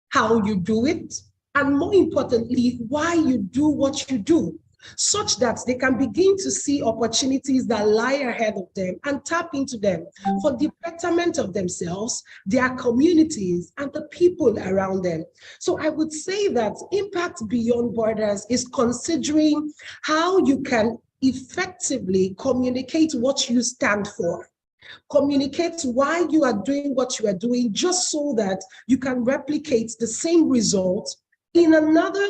how you do it, and more importantly, why you do what you do, such that they can begin to see opportunities that lie ahead of them and tap into them for the betterment of themselves, their communities, and the people around them. So I would say that impact beyond borders is considering how you can effectively communicate what you stand for. Communicate why you are doing what you are doing, just so that you can replicate the same result in another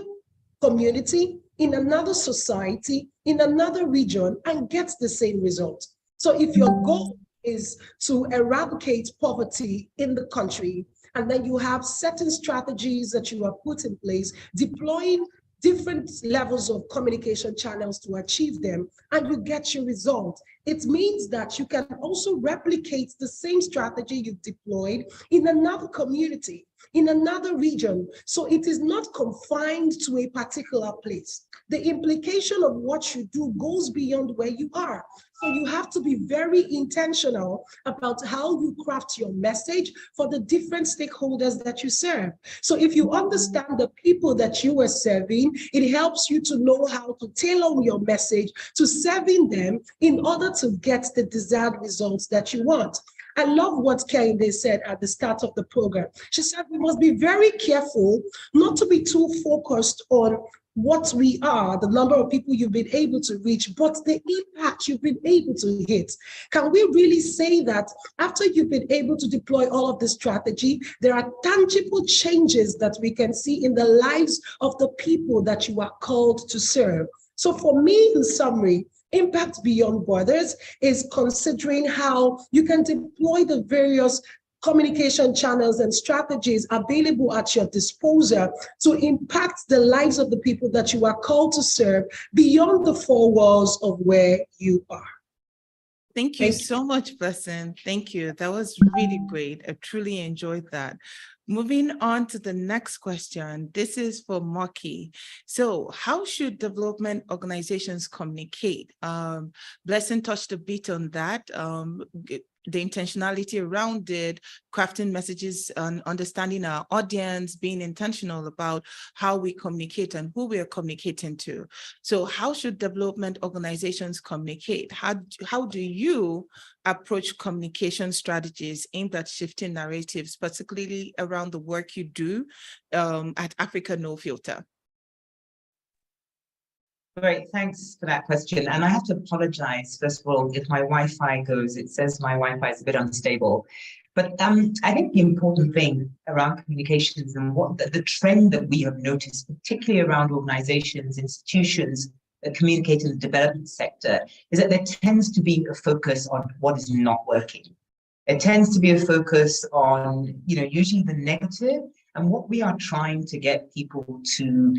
community, in another society, in another region, and get the same result. So if your goal is to eradicate poverty in the country, and then you have certain strategies that you have put in place, deploying different levels of communication channels to achieve them, and you get your result, it means that you can also replicate the same strategy you've deployed in another community, in another region. So it is not confined to a particular place. The implication of what you do goes beyond where you are. So you have to be very intentional about how you craft your message for the different stakeholders that you serve. So if you understand the people that you are serving, it helps you to know how to tailor your message to serving them in order to get the desired results that you want. I love what Kehinde said at the start of the program. She said we must be very careful not to be too focused on what we are, the number of people you've been able to reach, but the impact you've been able to hit. Can we really say that after you've been able to deploy all of this strategy, there are tangible changes that we can see in the lives of the people that you are called to serve? So for me, in summary, impact beyond borders is considering how you can deploy the various communication channels and strategies available at your disposal to impact the lives of the people that you are called to serve beyond the four walls of where you are. Thank you so much, Blessing. Thank you. That was really great. I truly enjoyed that. Moving on to the next question. This is for Moki. So how should development organizations communicate? Blessing touched a bit on that. The intentionality around it, crafting messages and understanding our audience, being intentional about how we communicate and who we are communicating to. So how should development organizations communicate? How do you approach communication strategies aimed at shifting narratives, particularly around the work you do at Africa No Filter? Great, thanks for that question. And I have to apologize, first of all, if my Wi-Fi goes, it says my Wi-Fi is a bit unstable. But I think the important thing around communications and what the trend that we have noticed, particularly around organizations, institutions that communicate in the development sector, is that there tends to be a focus on what is not working. It tends to be a focus on, usually the negative. And what we are trying to get people to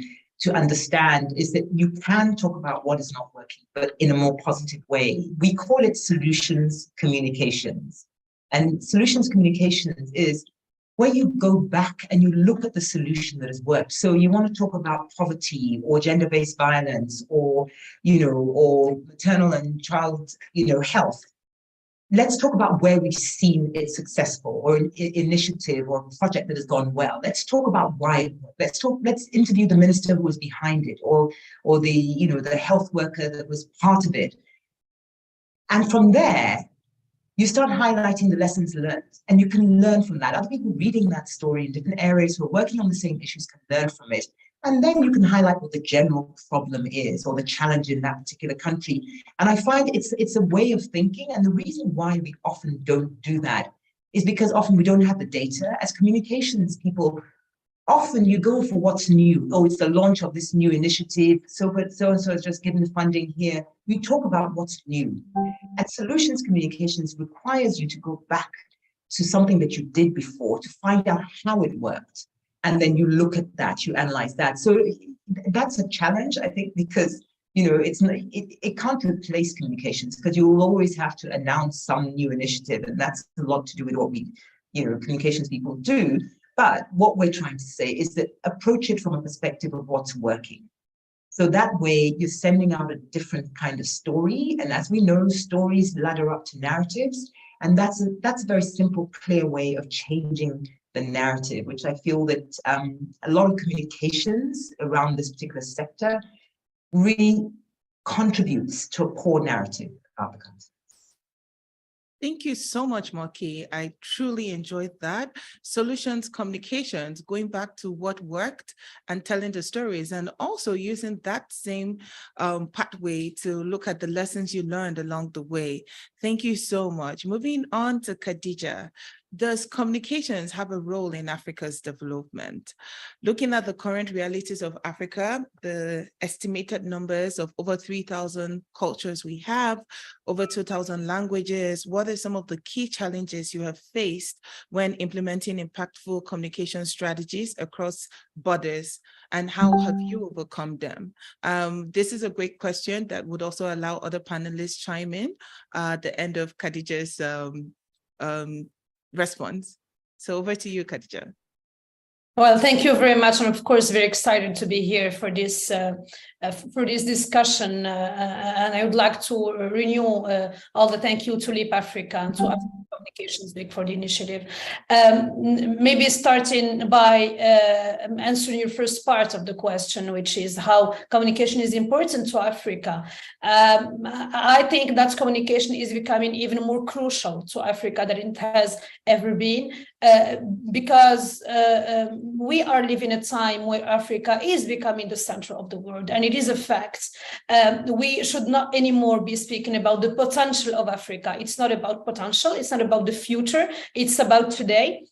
understand is that you can talk about what is not working, but in a more positive way. We call it solutions communications. And solutions communications is where you go back and you look at the solution that has worked. So you want to talk about poverty or gender-based violence or maternal and child, health. Let's talk about where we've seen it successful, or an initiative or a project that has gone well. Let's talk about why it worked. Let's interview the minister who was behind it, or the health worker that was part of it. And from there, you start highlighting the lessons learned, and you can learn from that. Other people reading that story in different areas who are working on the same issues can learn from it. And then you can highlight what the general problem is, or the challenge in that particular country. And I find it's a way of thinking. And the reason why we often don't do that is because often we don't have the data. As communications people, often you go for what's new. Oh, it's the launch of this new initiative. So-and-so is just given the funding here. We talk about what's new. And solutions communications requires you to go back to something that you did before to find out how it worked. And then you look at that, you analyze that. So that's a challenge, I think, because it can't replace communications, because you will always have to announce some new initiative, and that's a lot to do with what we, communications people do. But what we're trying to say is that approach it from a perspective of what's working. So that way you're sending out a different kind of story. And as we know, stories ladder up to narratives. And that's a very simple, clear way of changing the narrative, which I feel that a lot of communications around this particular sector really contributes to a poor narrative about the country. Thank you so much, Moki. I truly enjoyed that. Solutions communications, going back to what worked and telling the stories, and also using that same pathway to look at the lessons you learned along the way. Thank you so much. Moving on to Khadija. Does communications have a role in Africa's development? Looking at the current realities of Africa, the estimated numbers of over 3,000 cultures we have, over 2,000 languages, what are some of the key challenges you have faced when implementing impactful communication strategies across borders, and how have you overcome them? This is a great question that would also allow other panelists chime in at the end of Khadija's response. So over to you, Khadija. Well, thank you very much. And of course, very excited to be here for this discussion. And I would like to renew all the thank you to Leap Africa and to Africa Communications Week for the initiative. Maybe starting by answering your first part of the question, which is how communication is important to Africa. I think that communication is becoming even more crucial to Africa than it has ever been, because we are living a time where Africa is becoming the center of the world, and it is a fact. We should not anymore be speaking about the potential of Africa. It's not about potential, it's not about the future, it's about today.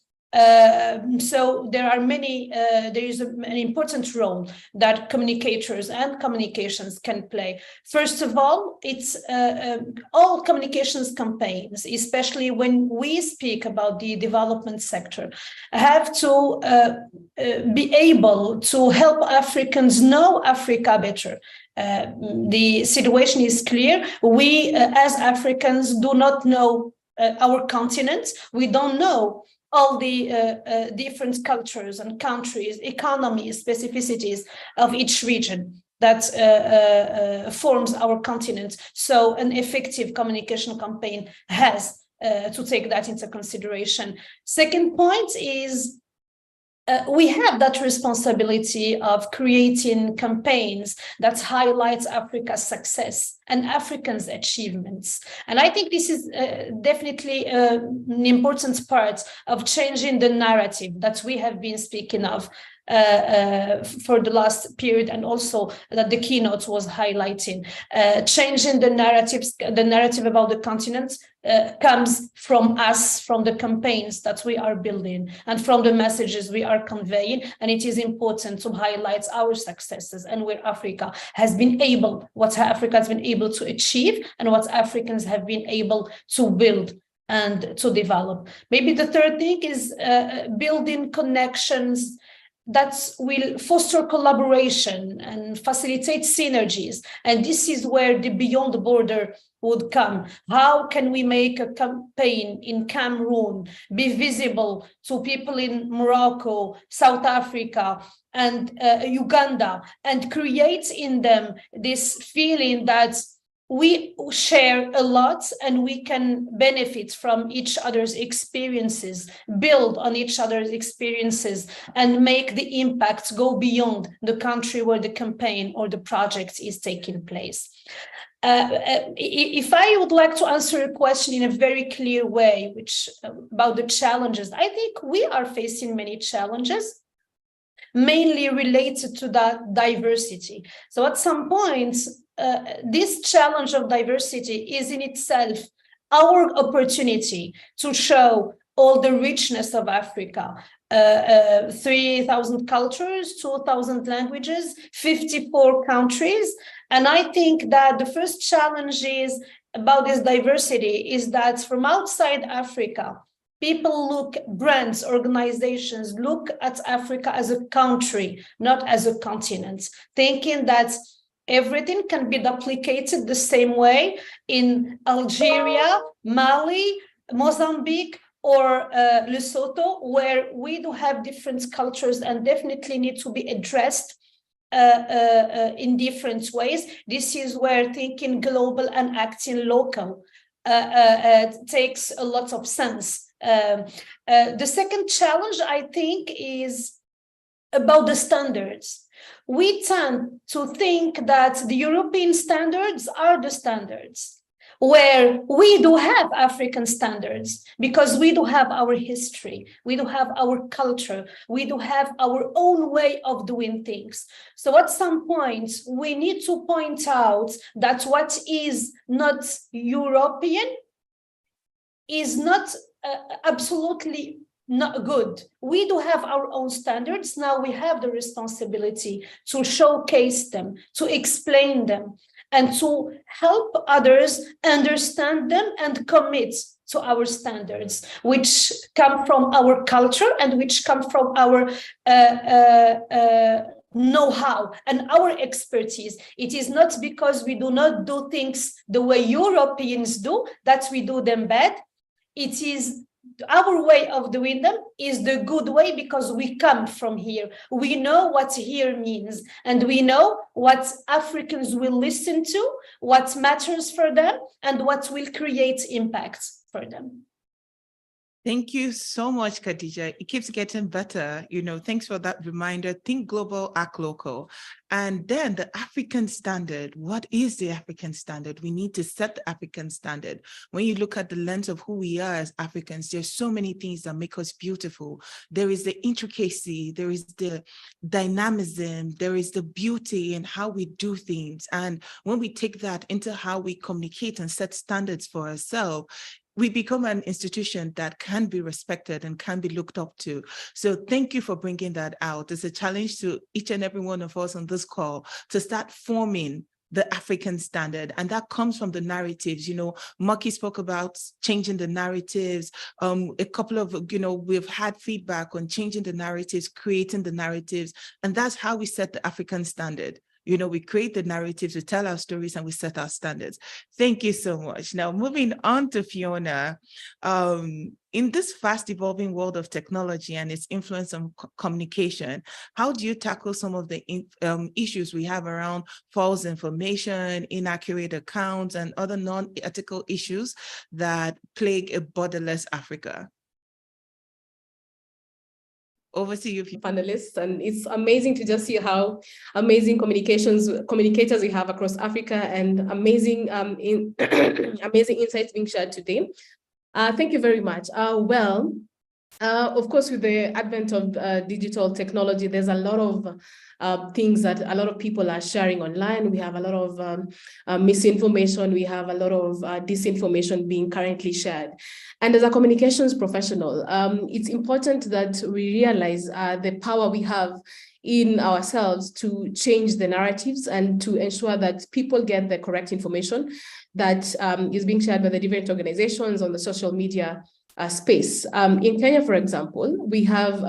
So there are there is an important role that communicators and communications can play. First of all, it's all communications campaigns, especially when we speak about the development sector, have to be able to help Africans know Africa better. The situation is clear. We, as Africans, do not know our continent. We don't know all the different cultures and countries, economies, specificities of each region that forms our continent. So an effective communication campaign has to take that into consideration. Second point is we have that responsibility of creating campaigns that highlights Africa's success and Africans' achievements. And I think this is definitely an important part of changing the narrative that we have been speaking of for the last period, and also that the keynote was highlighting. Changing the narrative about the continent comes from us, from the campaigns that we are building and from the messages we are conveying. And it is important to highlight our successes and where Africa has been able, what Africa has been able to achieve and what Africans have been able to build and to develop. Maybe the third thing is building connections that will foster collaboration and facilitate synergies. And this is where the beyond the border would come. How can we make a campaign in Cameroon be visible to people in Morocco, South Africa, and Uganda, and create in them this feeling that we share a lot and we can benefit from each other's experiences, build on each other's experiences, and make the impact go beyond the country where the campaign or the project is taking place. If I would like to answer a question in a very clear way, which about the challenges, I think we are facing many challenges, mainly related to that diversity. So at some point, this challenge of diversity is in itself our opportunity to show all the richness of Africa. 3,000 cultures, 2,000 languages, 54 countries. And I think that the first challenge is about this diversity is that from outside Africa, people look, brands, organizations look at Africa as a country, not as a continent, thinking that everything can be duplicated the same way in Algeria, Mali, Mozambique, or Lesotho, where we do have different cultures and definitely need to be addressed in different ways. This is where thinking global and acting local takes a lot of sense. The second challenge, I think, is about the standards. We tend to think that the European standards are the standards, where we do have African standards because we do have our history, we do have our culture, we do have our own way of doing things. So at some point, we need to point out that what is not European is not absolutely not good. We do have our own standards. Now we have the responsibility to showcase them, to explain them, and to help others understand them and commit to our standards, which come from our culture and which come from our know-how and our expertise. It is not because we do not do things the way Europeans do that we do them bad. It is our way of doing them is the good way because we come from here. We know what here means, and we know what Africans will listen to, what matters for them, and what will create impact for them. Thank you so much, Khadija. It keeps getting better. Thanks for that reminder. Think global, act local. And then the African standard. What is the African standard? We need to set the African standard. When you look at the lens of who we are as Africans, there's so many things that make us beautiful. There is the intricacy, there is the dynamism, there is the beauty in how we do things. And when we take that into how we communicate and set standards for ourselves, we become an institution that can be respected and can be looked up to. So thank you for bringing that out. It's a challenge to each and every one of us on this call to start forming the African standard. And that comes from the narratives. Maki spoke about changing the narratives. A couple of, we've had feedback on changing the narratives, creating the narratives. And that's how we set the African standard. We create the narratives, we tell our stories, and we set our standards. Thank you so much. Now, moving on to Fiona, in this fast evolving world of technology and its influence on communication, how do you tackle some of the issues we have around false information, inaccurate accounts, and other non-ethical issues that plague a borderless Africa? Over to you, panelists, and it's amazing to just see how amazing communicators we have across Africa, and amazing amazing insights being shared today. Thank you very much. Of course, with the advent of digital technology, there's a lot of things that a lot of people are sharing online. We have a lot of misinformation. We have a lot of disinformation being currently shared. And as a communications professional, it's important that we realize the power we have in ourselves to change the narratives and to ensure that people get the correct information. that is being shared by the different organizations on the social media space. In Kenya, for example, we have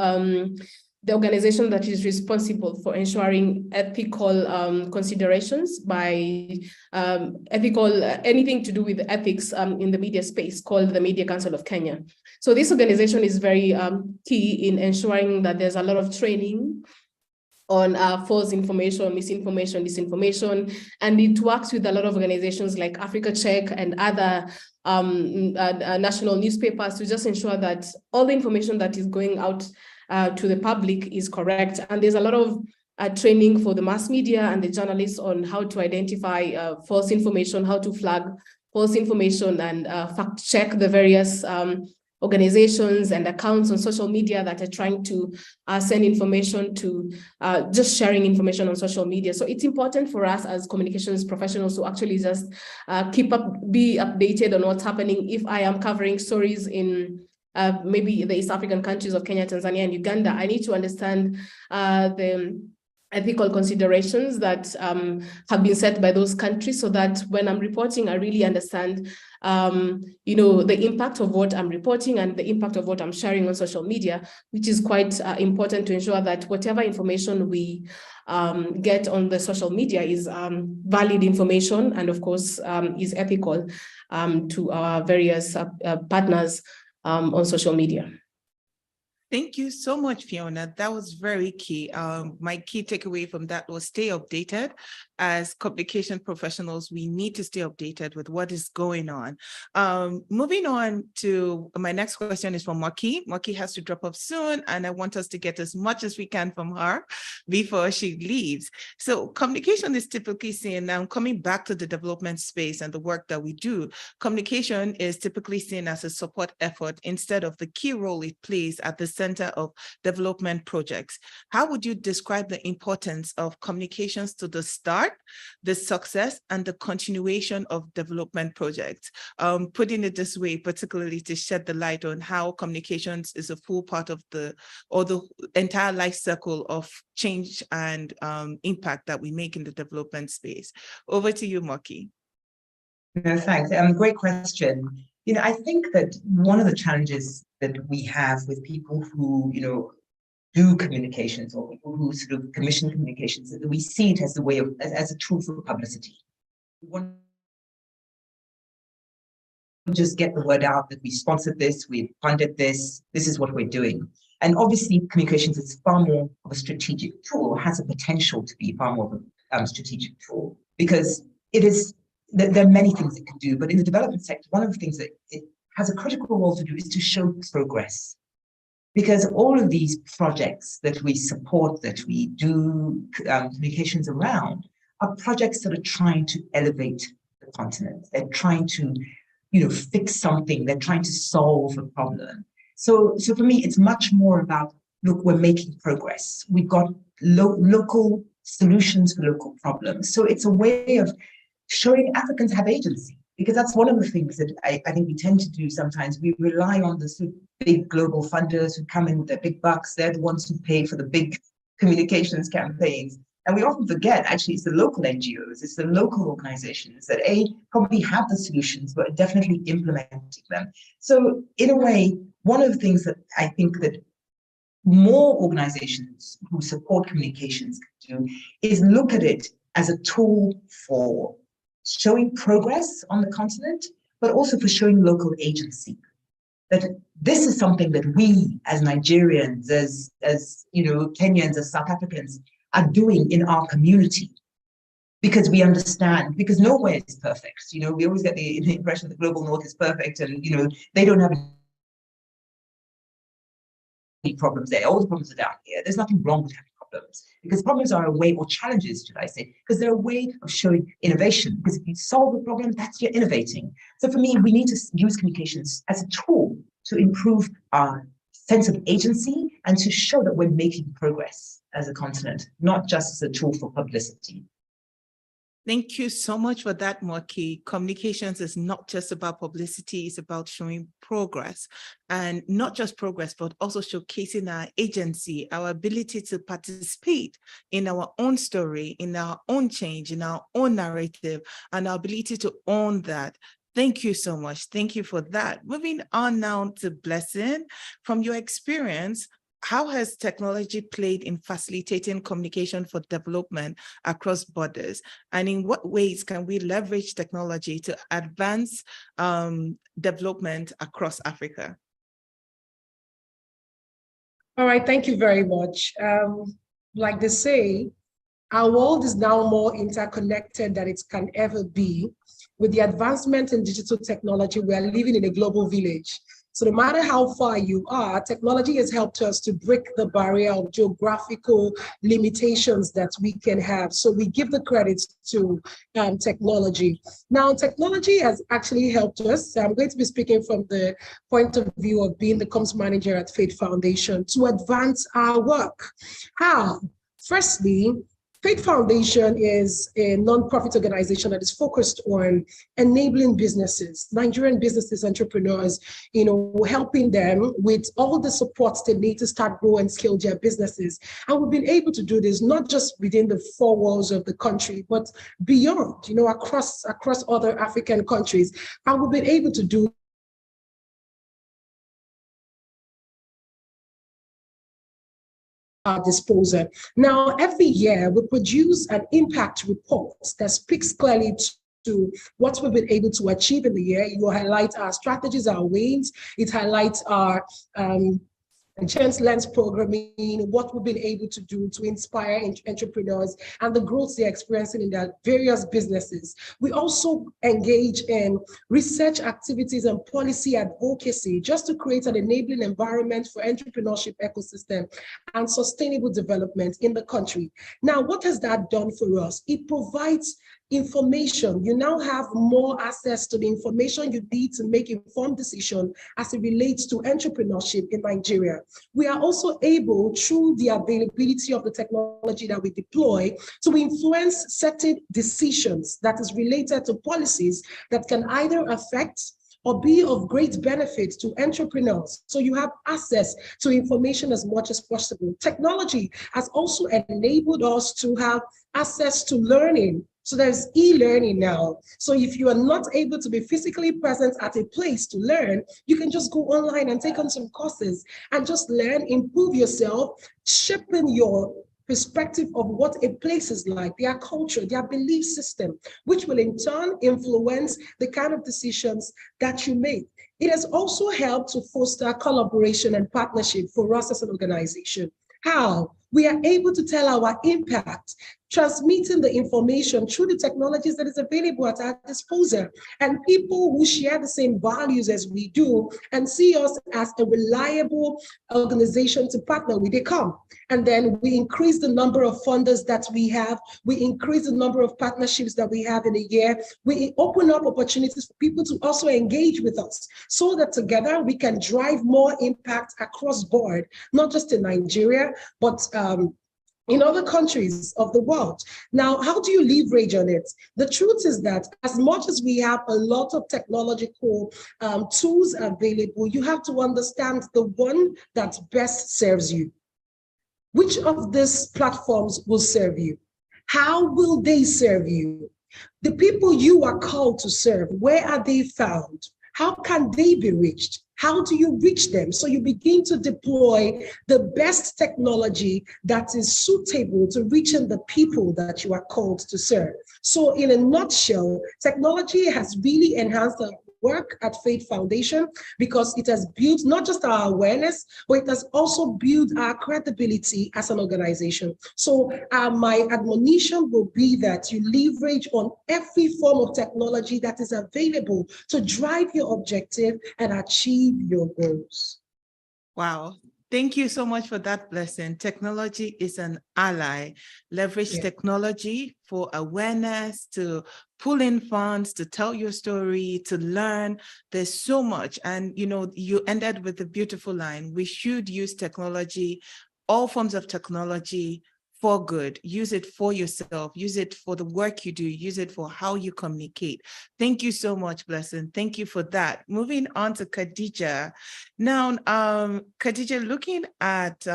the organization that is responsible for ensuring ethical considerations by anything to do with ethics in the media space, called the Media Council of Kenya. So this organization is very key in ensuring that there's a lot of training on false information, misinformation, disinformation, and it works with a lot of organizations like Africa Check and other national newspapers to just ensure that all the information that is going out to the public is correct. And there's a lot of training for the mass media and the journalists on how to identify false information, how to flag false information, and fact check the various organizations and accounts on social media that are trying to send information to just sharing information on social media. So it's important for us as communications professionals to actually just be updated on what's happening. If I am covering stories in maybe the East African countries of Kenya, Tanzania, and Uganda, I need to understand the ethical considerations that have been set by those countries, so that when I'm reporting, I really understand the impact of what I'm reporting and the impact of what I'm sharing on social media, which is quite important to ensure that whatever information we get on the social media is valid information, and of course is ethical to our various partners on social media. Thank you so much, Fiona. That was very key. My key takeaway from that was stay updated. As communication professionals, we need to stay updated with what is going on. Moving on to my next question is from Maki. Maki has to drop off soon, and I want us to get as much as we can from her before she leaves. So communication is typically seen, now coming back to the development space and the work that we do, communication is typically seen as a support effort instead of the key role it plays at the center of development projects. How would you describe the importance of communications to the start, the success, and the continuation of development projects? Putting it this way, particularly to shed the light on how communications is a full part of the entire life cycle of change and impact that we make in the development space. Over to you, Maki. No, thanks. Great question. I think that one of the challenges that we have with people who, do communications, or people who sort of commission communications, that we see it as a way of, as a tool for publicity. We want to just get the word out that we sponsored this, we funded this, this is what we're doing. And obviously communications is far more of a strategic tool, has a potential to be far more of a strategic tool, because it is, there are many things it can do, but in the development sector, one of the things that it has a critical role to do is to show progress. Because all of these projects that we support, that we do communications around, are projects that are trying to elevate the continent. They're trying to, fix something. They're trying to solve a problem. So for me, it's much more about, look, we're making progress. We've got local solutions for local problems. So it's a way of showing Africans have agency, because that's one of the things that I think we tend to do sometimes. We rely on the sort of big global funders who come in with their big bucks. They're the ones who pay for the big communications campaigns. And we often forget, actually, it's the local NGOs, it's the local organizations that probably have the solutions, but definitely implementing them. So in a way, one of the things that I think that more organizations who support communications can do is look at it as a tool for showing progress on the continent, but also for showing local agency. That this is something that we as Nigerians, as Kenyans, as South Africans are doing in our community, because we understand, because nowhere is perfect. We always get the impression that the global north is perfect, and they don't have any problems there. All the problems are down here. There's nothing wrong with having problems, because problems are a way, or challenges, should I say, because they're a way of showing innovation. Because if you solve a problem, that's you're innovating. So for me, we need to use communications as a tool to improve our sense of agency and to show that we're making progress as a continent, not just as a tool for publicity. Thank you so much for that, Moki. Communications is not just about publicity, it's about showing progress, and not just progress, but also showcasing our agency, our ability to participate in our own story, in our own change, in our own narrative, and our ability to own that. Thank you so much. Thank you for that. Moving on now to Blessing. From your experience, how has technology played in facilitating communication for development across borders? And in what ways can we leverage technology to advance development across Africa? All right, thank you very much. Like they say, our world is now more interconnected than it can ever be. With the advancement in digital technology, we are living in a global village. So no matter how far you are, technology has helped us to break the barrier of geographical limitations that we can have. So we give the credit to technology. Now, technology has actually helped us. I'm going to be speaking from the point of view of being the comms manager at Faith Foundation to advance our work. How? Firstly, Faith Foundation is a nonprofit organization that is focused on enabling businesses, Nigerian businesses, entrepreneurs, helping them with all the supports they need to start, grow, and scale their businesses. And we've been able to do this not just within the four walls of the country, but beyond, across other African countries. And we've been able to do our disposal. Now, every year we produce an impact report that speaks clearly to what we've been able to achieve in the year. It will highlight our strategies, our wins. It highlights our Chance Lens programming, what we've been able to do to inspire entrepreneurs and the growth they're experiencing in their various businesses. We also engage in research activities and policy advocacy just to create an enabling environment for entrepreneurship ecosystem and sustainable development in the country. Now, what has that done for us? It provides information. You now have more access to the information you need to make informed decisions as it relates to entrepreneurship in Nigeria. We are also able, through the availability of the technology that we deploy, to influence certain decisions that is related to policies that can either affect or be of great benefit to entrepreneurs. So you have access to information as much as possible. Technology has also enabled us to have access to learning. So there's e-learning now. So if you are not able to be physically present at a place to learn, you can just go online and take on some courses and just learn, improve yourself, shaping your perspective of what a place is like, their culture, their belief system, which will in turn influence the kind of decisions that you make. It has also helped to foster collaboration and partnership for us as an organization. How? We are able to tell our impact, transmitting the information through the technologies that is available at our disposal. And people who share the same values as we do and see us as a reliable organization to partner with, they come. And then we increase the number of funders that we have. We increase the number of partnerships that we have in a year. We open up opportunities for people to also engage with us so that together we can drive more impact across board, not just in Nigeria, but in other countries of the world. Now, how do you leverage on it? The truth is that as much as we have a lot of technological tools available, you have to understand the one that best serves you. Which of these platforms will serve you? How will they serve you? The people you are called to serve, where are they found? How can they be reached? How do you reach them? So you begin to deploy the best technology that is suitable to reaching the people that you are called to serve. So in a nutshell, technology has really enhanced our work at Faith Foundation because it has built not just our awareness, but it has also built our credibility as an organization. So my admonition will be that you leverage on every form of technology that is available to drive your objective and achieve your goals. Wow. Thank you so much for that, Blessing. Technology is an ally. Leverage technology for awareness, to pull in funds, to tell your story, to learn. There's so much. And you ended with a beautiful line. We should use technology, all forms of technology, for good, use it for yourself, use it for the work you do, use it for how you communicate. Thank you so much, Blessing. Thank you for that. Moving on to Khadija. Now, Khadija, looking at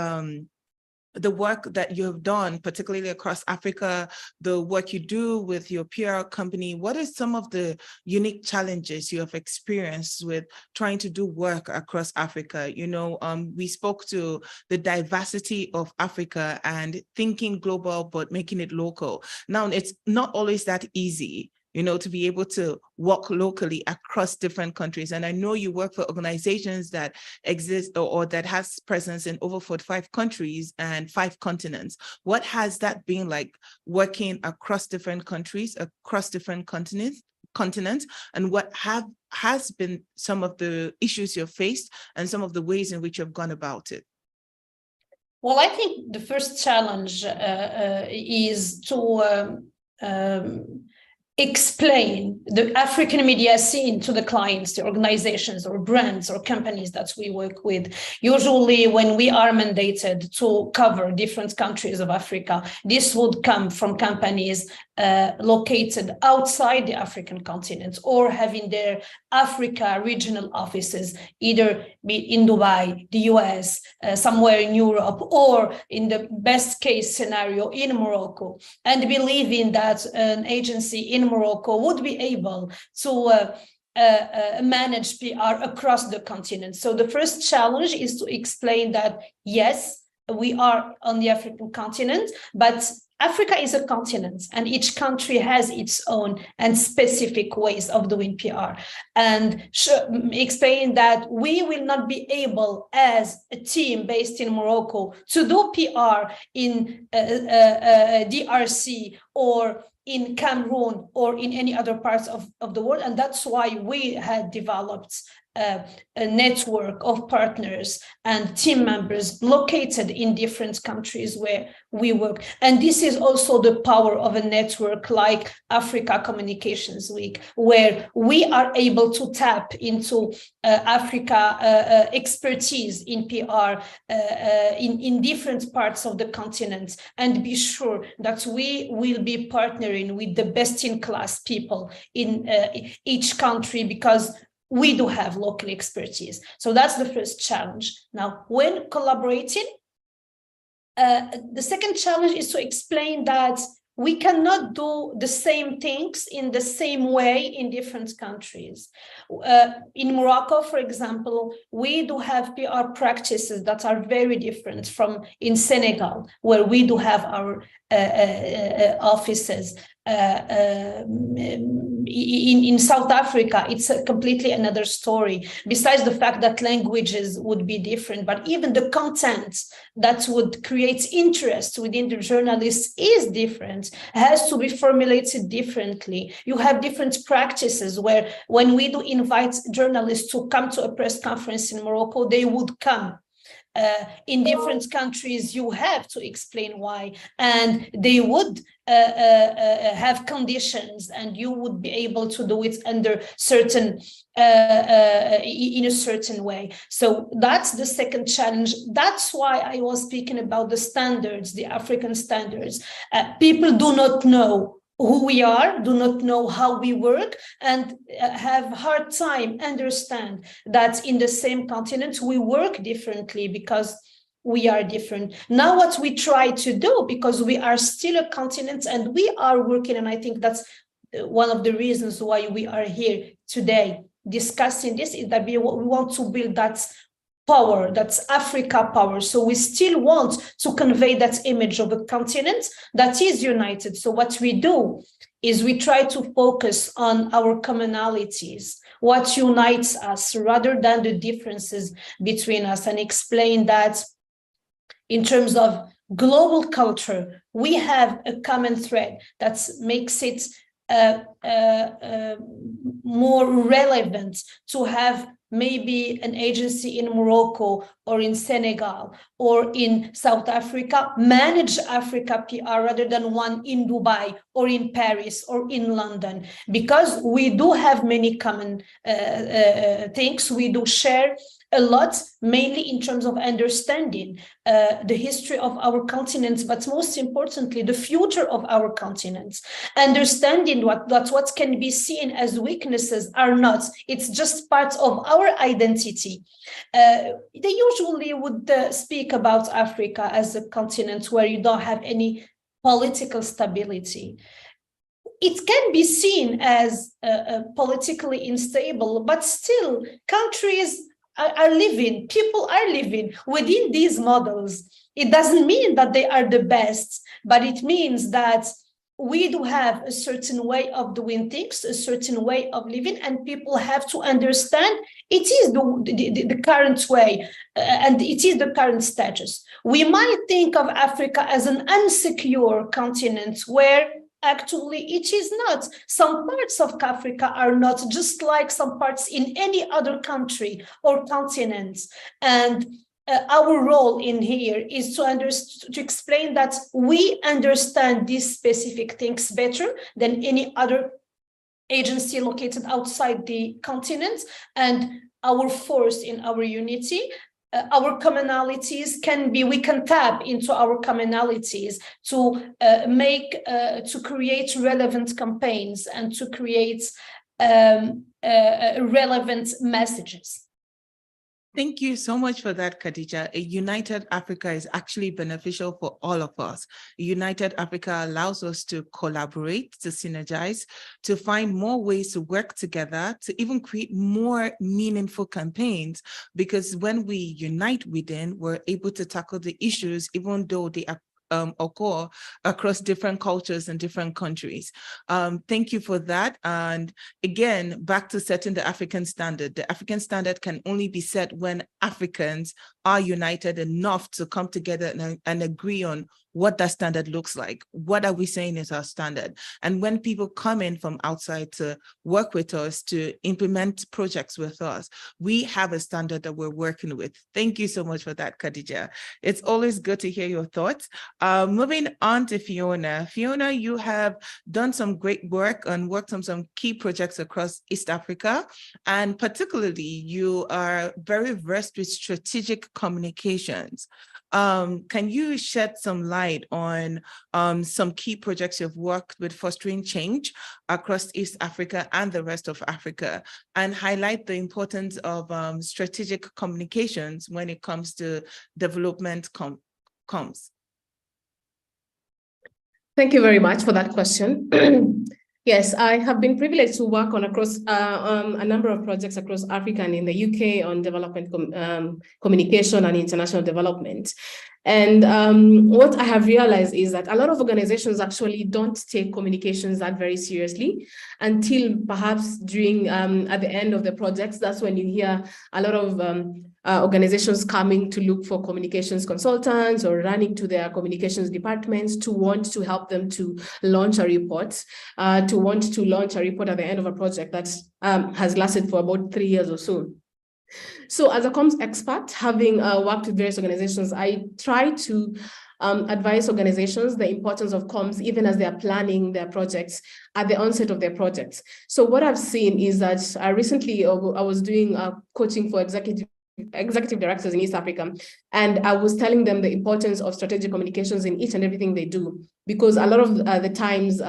the work that you have done, particularly across Africa, the work you do with your PR company, what are some of the unique challenges you have experienced with trying to do work across Africa? You know, we spoke to the diversity of Africa and thinking global, but making it local. Now, it's not always that easy, you know, to be able to work locally across different countries. And I know you work for organizations that exist or that has presence in over 45 countries and 5 continents. What has that been like, working across different countries, across different continents, and what has been some of the issues you've faced and some of the ways in which you've gone about it? Well, I think the first challenge is to explain the African media scene to the clients, the organizations or brands or companies that we work with. Usually when we are mandated to cover different countries of Africa, this would come from companies located outside the African continent or having their Africa regional offices, either in Dubai, the US, somewhere in Europe, or in the best case scenario in Morocco, and believing that an agency in Morocco would be able to manage PR across the continent. So the first challenge is to explain that, yes, we are on the African continent, but Africa is a continent and each country has its own and specific ways of doing PR, and explain that we will not be able as a team based in Morocco to do PR in DRC or in Cameroon or in any other parts of the world. And that's why we had developed a network of partners and team members located in different countries where we work. And this is also the power of a network like Africa Communications Week, where we are able to tap into Africa expertise in PR in different parts of the continent, and be sure that we will be partnering with the best-in-class people in each country, because we do have local expertise. So that's the first challenge. Now, when collaborating, the second challenge is to explain that we cannot do the same things in the same way in different countries. In Morocco, for example, we do have PR practices that are very different from in Senegal, where we do have our offices. In South Africa, it's a completely another story, besides the fact that languages would be different, but even the content that would create interest within the journalists is different, has to be formulated differently. You have different practices where when we do invite journalists to come to a press conference in Morocco, they would come. In different countries, you have to explain why, and they would have conditions, and you would be able to do it under certain in a certain way. So that's the second challenge. That's why I was speaking about the standards, the African standards. People do not know who we are, do not know how we work, and have hard time understand that in the same continent we work differently because we are different. Now what we try to do, because we are still a continent and we are working, and I think that's one of the reasons why we are here today discussing this, is that we want to build that power, that's Africa power. So we still want to convey that image of a continent that is united. So what we do is we try to focus on our commonalities, what unites us, rather than the differences between us, and explain that in terms of global culture, we have a common thread that makes it more relevant to have maybe an agency in Morocco or in Senegal or in South Africa manage Africa PR rather than one in Dubai or in Paris or in London, because we do have many common things. We do share a lot, mainly in terms of understanding the history of our continents, but most importantly, the future of our continents. Understanding what can be seen as weaknesses are not. It's just part of our identity. They usually would speak about Africa as a continent where you don't have any political stability. It can be seen as politically unstable, but still countries are living, people are living within these models. It doesn't mean that they are the best, but it means that we do have a certain way of doing things, a certain way of living, and people have to understand it is the current way and it is the current status. We might think of Africa as an unsecure continent where actually it is not. Some parts of Africa are not, just like some parts in any other country or continent. And our role in here is to explain that we understand these specific things better than any other agency located outside the continent, and our force in our unity. Our commonalities we can tap into our commonalities to to create relevant campaigns and to create relevant messages. Thank you so much for that, Khadija. A united Africa is actually beneficial for all of us. A united Africa allows us to collaborate, to synergize, to find more ways to work together, to even create more meaningful campaigns, because when we unite within, we're able to tackle the issues, even though they are occur across different cultures and different countries. Thank you for that. And again, back to setting the African standard. The African standard can only be set when Africans are united enough to come together and agree on what that standard looks like. What are we saying is our standard? And when people come in from outside to work with us, to implement projects with us, we have a standard that we're working with. Thank you so much for that, Khadija. It's always good to hear your thoughts. Moving on to Fiona. Fiona, you have done some great work and worked on some key projects across East Africa. And particularly, you are very versed with strategic communications. Can you shed some light on some key projects you've worked with fostering change across East Africa and the rest of Africa, and highlight the importance of strategic communications when it comes to development comms? Thank you very much for that question. Yes, I have been privileged to work on a number of projects across Africa and in the UK on development communication and international development. And what I have realized is that a lot of organizations actually don't take communications that very seriously until perhaps during at the end of the projects. That's when you hear a lot of organizations coming to look for communications consultants or running to their communications departments to want to help them to launch a report, at the end of a project that has lasted for about 3 years or so. So as a comms expert, having worked with various organizations, I try to advise organizations the importance of comms even as they are planning their projects at the onset of their projects. So what I've seen is that recently I was doing coaching for executive directors in East Africa, and I was telling them the importance of strategic communications in each and everything they do, because a lot of the times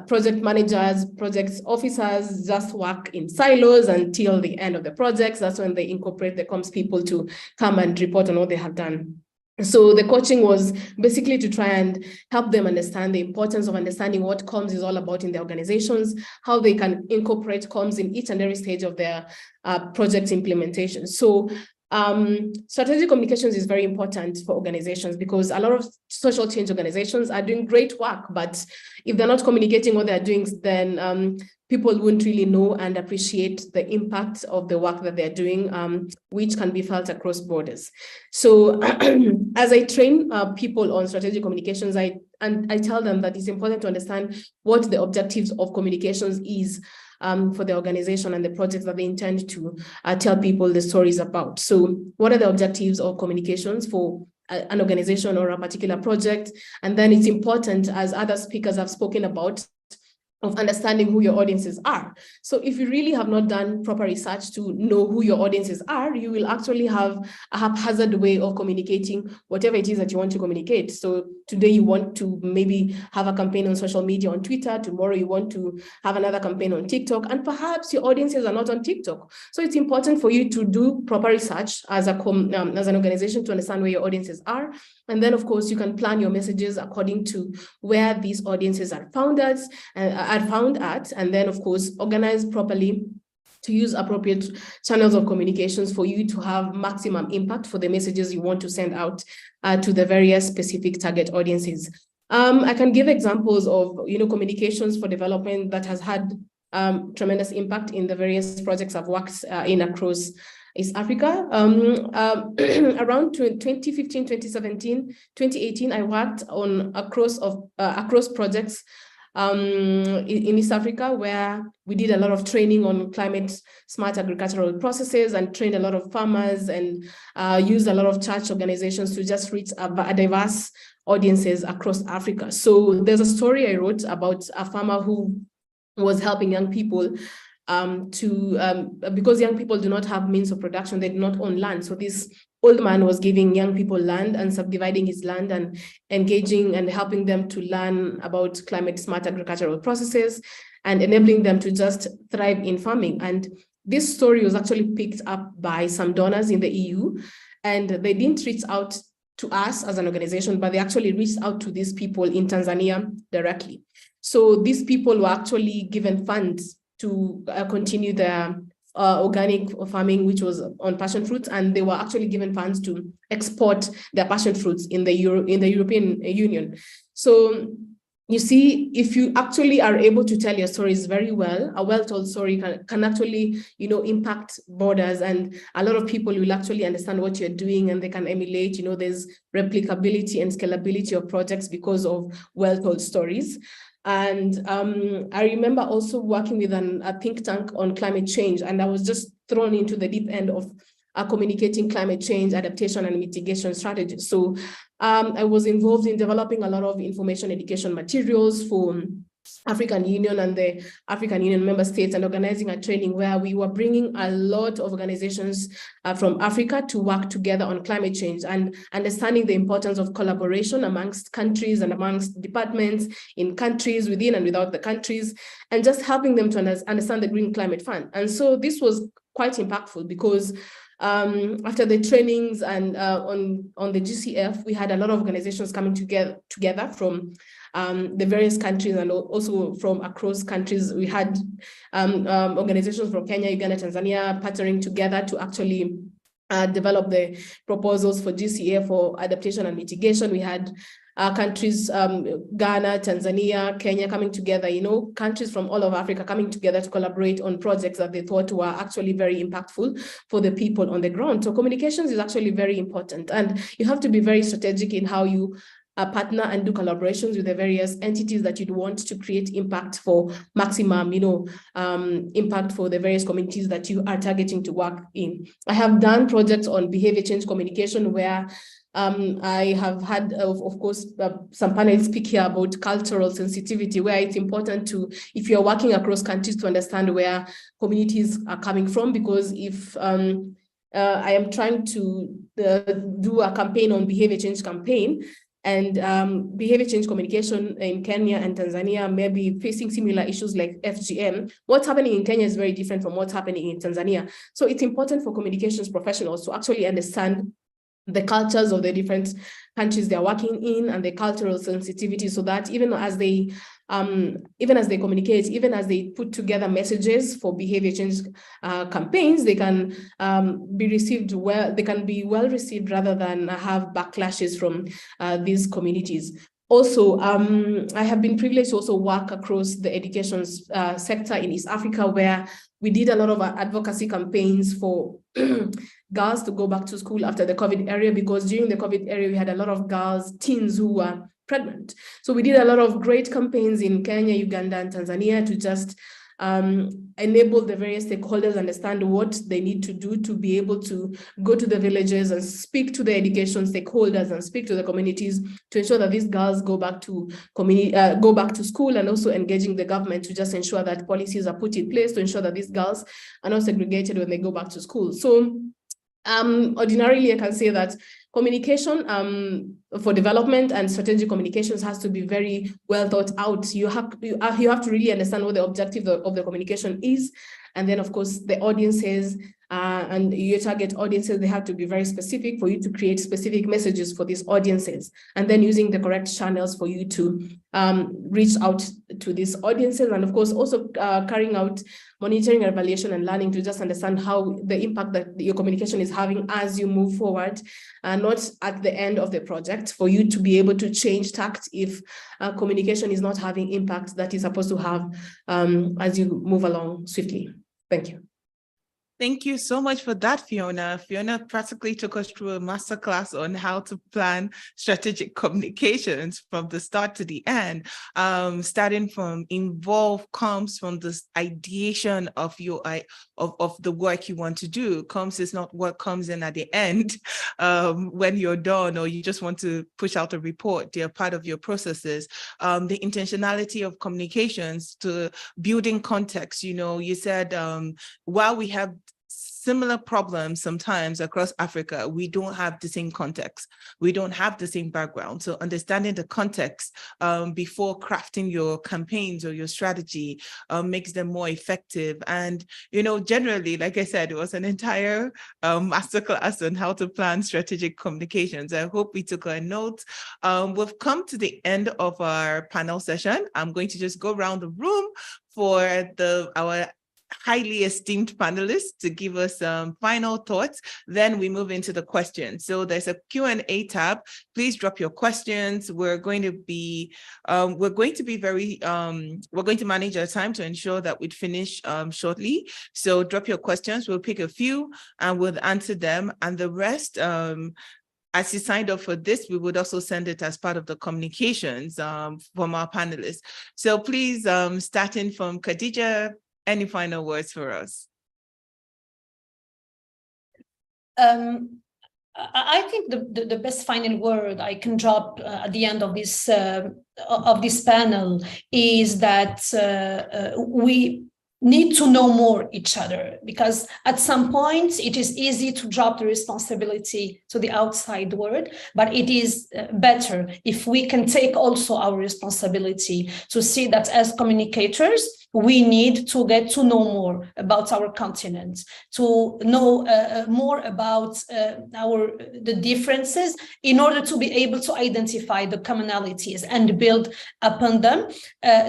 project managers, project officers just work in silos until the end of the projects. That's when they incorporate the comms people to come and report on what they have done. So the coaching was basically to try and help them understand the importance of understanding what comms is all about in their organizations, how they can incorporate comms in each and every stage of their project implementation. So strategic communications is very important for organizations, because a lot of social change organizations are doing great work, but if they're not communicating what they're doing, then people wouldn't really know and appreciate the impact of the work that they're doing, which can be felt across borders. So as I train people on strategic communications, I tell them that it's important to understand what the objectives of communications is for the organization and the projects that they intend to tell people the stories about. So what are the objectives of communications for an organization or a particular project? And then it's important, as other speakers have spoken about, of understanding who your audiences are. So if you really have not done proper research to know who your audiences are, you will actually have a haphazard way of communicating whatever it is that you want to communicate. So today you want to maybe have a campaign on social media on Twitter, tomorrow you want to have another campaign on TikTok, and perhaps your audiences are not on TikTok. So it's important for you to do proper research as an organization to understand where your audiences are. And then, of course, you can plan your messages according to where these audiences are found at, and then, of course, organize properly to use appropriate channels of communications for you to have maximum impact for the messages you want to send out to the various specific target audiences. I can give examples of, communications for development that has had tremendous impact in the various projects I've worked in across East Africa. Around 2015, 2017, 2018, I worked on across projects in East Africa, where we did a lot of training on climate smart agricultural processes and trained a lot of farmers and used a lot of church organizations to just reach a diverse audiences across Africa. So there's a story I wrote about a farmer who was helping young people because young people do not have means of production, they do not own land. So this old man was giving young people land and subdividing his land and engaging and helping them to learn about climate smart agricultural processes and enabling them to just thrive in farming. And this story was actually picked up by some donors in the EU, and they didn't reach out to us as an organization, but they actually reached out to these people in Tanzania directly. So these people were actually given funds to continue their organic farming, which was on passion fruits, and they were actually given funds to export their passion fruits in the European Union. So you see, if you actually are able to tell your stories very well, a well-told story can actually, impact borders, and a lot of people will actually understand what you're doing, and they can emulate. There's replicability and scalability of projects because of well-told stories. And I remember also working with a think tank on climate change, and I was just thrown into the deep end of communicating climate change, adaptation, and mitigation strategies. So I was involved in developing a lot of information education materials for African Union and the African Union member states, and organizing a training where we were bringing a lot of organizations from Africa to work together on climate change and understanding the importance of collaboration amongst countries and amongst departments in countries within and without the countries, and just helping them to understand the Green Climate Fund. And so this was quite impactful because after the trainings and on the GCF, we had a lot of organizations coming together from the various countries and also from across countries. We had organizations from Kenya, Uganda, Tanzania partnering together to actually develop the proposals for GCF for adaptation and mitigation. We had countries, Ghana, Tanzania, Kenya coming together, countries from all of Africa coming together to collaborate on projects that they thought were actually very impactful for the people on the ground. So communications is actually very important, and you have to be very strategic in how you partner and do collaborations with the various entities that you'd want to create impact for maximum, impact for the various communities that you are targeting to work in. I have done projects on behavior change communication where I have had, of course, some panels speak here about cultural sensitivity, where it's important to, if you're working across countries, to understand where communities are coming from, because if I am trying to do a campaign on behavior change campaign, and behavior change communication in Kenya and Tanzania may be facing similar issues like FGM. What's happening in Kenya is very different from what's happening in Tanzania. So it's important for communications professionals to actually understand the cultures of the different countries they're working in and the cultural sensitivity, so that even as they communicate, even as they put together messages for behavior change campaigns, they can be received well. They can be well received rather than have backlashes from these communities. Also, I have been privileged to also work across the education sector in East Africa, where we did a lot of advocacy campaigns for girls to go back to school after the COVID era, because during the COVID era, we had a lot of girls, teens who were pregnant. So we did a lot of great campaigns in Kenya, Uganda, and Tanzania to just enable the various stakeholders understand what they need to do to be able to go to the villages and speak to the education stakeholders and speak to the communities to ensure that these girls go back to school, and also engaging the government to just ensure that policies are put in place to ensure that these girls are not segregated when they go back to school. So ordinarily, I can say that communication for development and strategic communications has to be very well thought out. You have to really understand what the objective of the communication is. And then, of course, the audiences and your target audiences, they have to be very specific for you to create specific messages for these audiences. And then using the correct channels for you to reach out to these audiences. And of course, also carrying out monitoring, evaluation, and learning to just understand how the impact that your communication is having as you move forward, not at the end of the project, for you to be able to change tact if communication is not having impact that is supposed to have as you move along swiftly. Thank you. Thank you so much for that, Fiona. Fiona practically took us through a masterclass on how to plan strategic communications from the start to the end. Starting from involve comes from this ideation of your of the work you want to do. Comes is not what comes in at the end when you're done or you just want to push out a report. They're part of your processes. The intentionality of communications to building context. You know, you said while we have similar problems sometimes across Africa, we don't have the same context. We don't have the same background. So understanding the context before crafting your campaigns or your strategy makes them more effective. And, you know, generally, like I said, it was an entire masterclass on how to plan strategic communications. I hope we took a note. We've come to the end of our panel session. I'm going to just go around the room for our highly esteemed panelists to give us some final thoughts. Then we move into the questions. So there's a Q&A tab. Please drop your questions. We're going to manage our time to ensure that we'd finish shortly. So drop your questions. We'll pick a few and we'll answer them. And the rest, as you signed up for this, we would also send it as part of the communications from our panelists. So please, starting from Khadija, any final words for us? I think the best final word I can drop at the end of this panel is that we need to know more each other, because at some point it is easy to drop the responsibility to the outside world, but it is better if we can take also our responsibility to see that as communicators, we need to get to know more about our continent, to know more about the differences in order to be able to identify the commonalities and build upon them.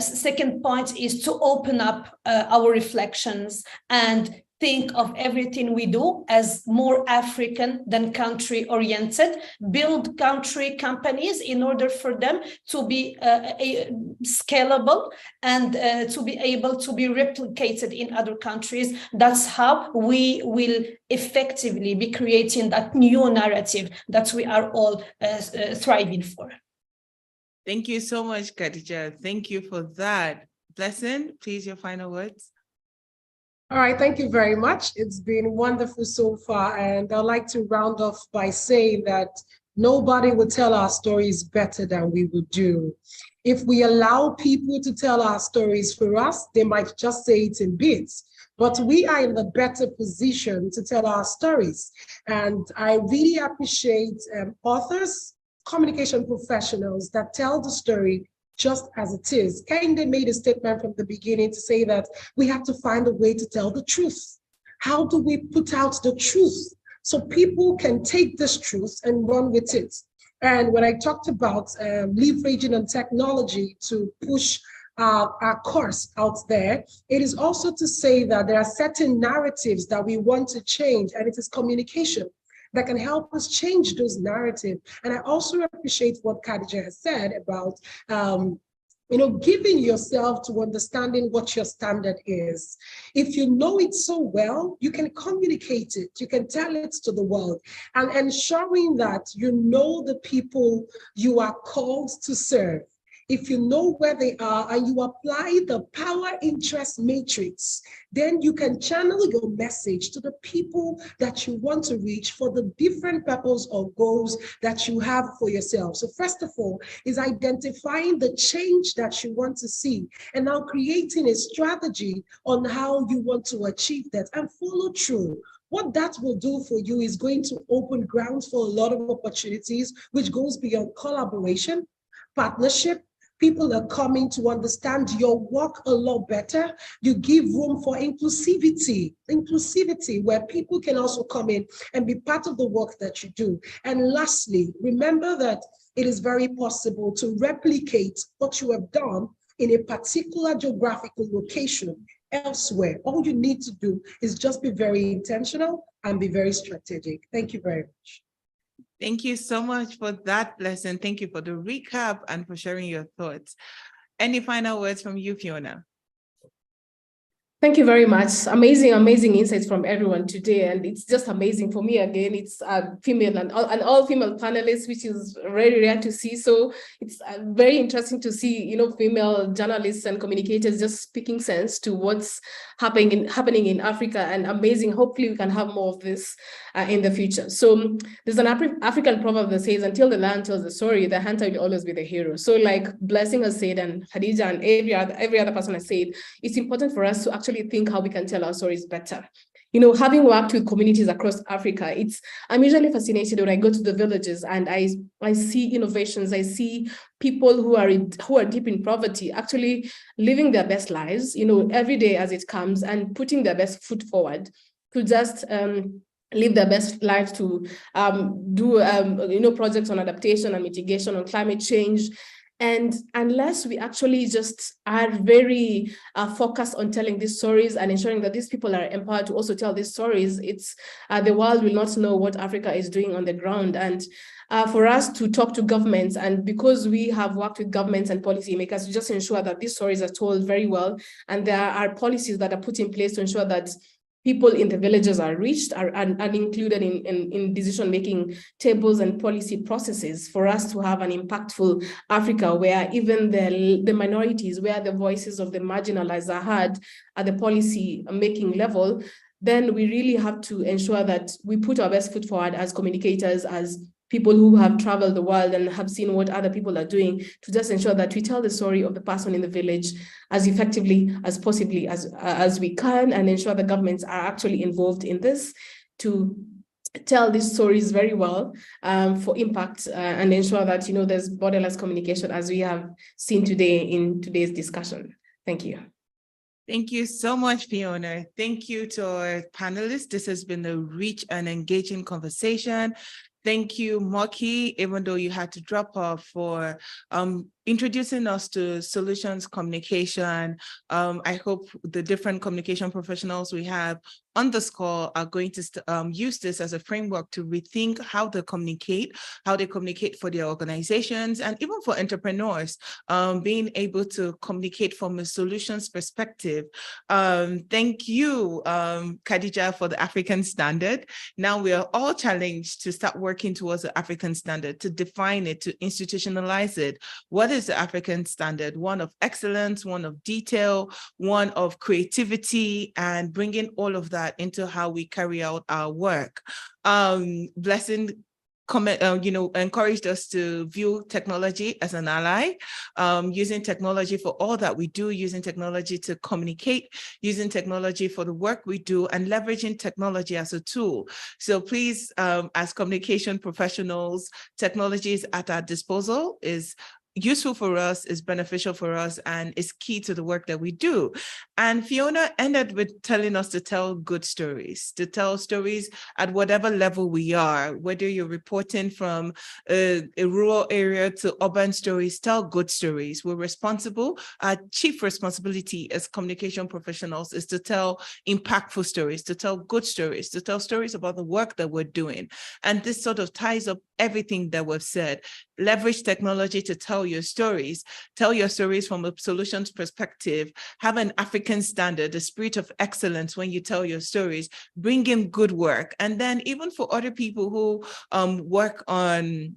Second point is to open up our reflections and think of everything we do as more African than country oriented, build country companies in order for them to be scalable and to be able to be replicated in other countries. That's how we will effectively be creating that new narrative that we are all thriving for. Thank you so much, Khadija. Thank you for that. Blessing, please, your final words. All right, thank you very much. It's been wonderful so far. And I'd like to round off by saying that nobody would tell our stories better than we would do. If we allow people to tell our stories for us, they might just say it in bits, but we are in the better position to tell our stories. And I really appreciate authors, communication professionals that tell the story just as it is. Kehinde made a statement from the beginning to say that we have to find a way to tell the truth. How do we put out the truth so people can take this truth and run with it? And when I talked about leveraging on technology to push our course out there, it is also to say that there are certain narratives that we want to change, and it is communication that can help us change those narratives. And I also appreciate what Khadija has said about giving yourself to understanding what your standard is. If you know it so well, you can communicate it, you can tell it to the world, and ensuring that you know the people you are called to serve. If you know where they are and you apply the power interest matrix, then you can channel your message to the people that you want to reach for the different purposes or goals that you have for yourself. So first of all is identifying the change that you want to see and now creating a strategy on how you want to achieve that and follow through. What that will do for you is going to open grounds for a lot of opportunities, which goes beyond collaboration, partnership. People are coming to understand your work a lot better. You give room for inclusivity where people can also come in and be part of the work that you do. And lastly, remember that it is very possible to replicate what you have done in a particular geographical location elsewhere. All you need to do is just be very intentional and be very strategic. Thank you very much. Thank you so much for that, Blessing. Thank you for the recap and for sharing your thoughts. Any final words from you, Fiona? Thank you very much. Amazing insights from everyone today. And it's just amazing for me. Again, it's a female and all female panelists, which is very rare to see. So it's very interesting to see, female journalists and communicators just speaking sense to what's happening in Africa, and amazing. Hopefully we can have more of this in the future. So there's an African proverb that says, until the lion tells the story, the hunter will always be the hero. So like Blessing has said, and Khadija and every other person has said, it's important for us to actually think how we can tell our stories better. Having worked with communities across Africa, I'm usually fascinated when I go to the villages and I see innovations. I see people who are deep in poverty actually living their best lives, every day as it comes, and putting their best foot forward to just live their best lives, to do projects on adaptation and mitigation, on climate change. And unless we actually just are very focused on telling these stories and ensuring that these people are empowered to also tell these stories, the world will not know what Africa is doing on the ground. And for us to talk to governments, and because we have worked with governments and policymakers to just ensure that these stories are told very well, and there are policies that are put in place to ensure that people in the villages are reached and included in decision-making tables and policy processes, for us to have an impactful Africa where even the minorities, where the voices of the marginalized are heard at the policy-making level, then we really have to ensure that we put our best foot forward as communicators, as people who have traveled the world and have seen what other people are doing, to just ensure that we tell the story of the person in the village as effectively as possibly as we can, and ensure the governments are actually involved in this to tell these stories very well for impact, and ensure that there's borderless communication, as we have seen today in today's discussion. Thank you. Thank you so much, Fiona. Thank you to our panelists. This has been a rich and engaging conversation. Thank you, Moki, even though you had to drop off, for introducing us to solutions communication. I hope the different communication professionals we have on this call are going to use this as a framework to rethink how they communicate for their organizations, and even for entrepreneurs, being able to communicate from a solutions perspective. Thank you, Khadija, for the African standard. Now we are all challenged to start working towards the African standard, to define it, to institutionalize it. What is the African standard? One of excellence, one of detail, one of creativity, and bringing all of that into how we carry out our work. Blessing encouraged us to view technology as an ally, using technology for all that we do, using technology to communicate, using technology for the work we do, and leveraging technology as a tool. So please, as communication professionals, technology is at our disposal, is useful for us, is beneficial for us, and is key to the work that we do. And Fiona ended with telling us to tell good stories, to tell stories at whatever level we are, whether you're reporting from a rural area to urban stories, tell good stories. We're responsible. Our chief responsibility as communication professionals is to tell impactful stories, to tell good stories, to tell stories about the work that we're doing. And this sort of ties up everything that we've said. Leverage technology to tell your stories from a solutions perspective, have an African standard, the spirit of excellence when you tell your stories, bring in good work. And then even for other people who work on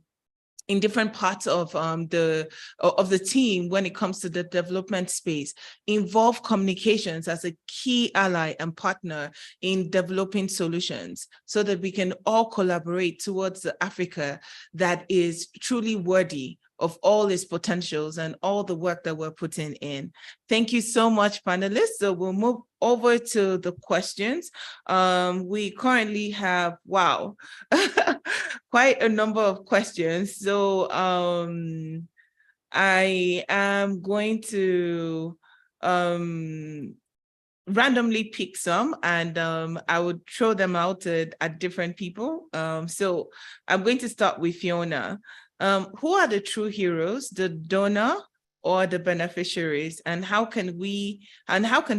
in different parts of the team when it comes to the development space involve communications as a key ally and partner in developing solutions so that we can all collaborate towards the Africa that is truly worthy of all its potentials and all the work that we're putting in. Thank you so much, panelists. So we'll move over to the questions. We currently have, wow, quite a number of questions. So I am going to randomly pick some, and I would throw them out at different people. So I'm going to start with Fiona. Who are the true heroes, the donor or the beneficiaries, and how can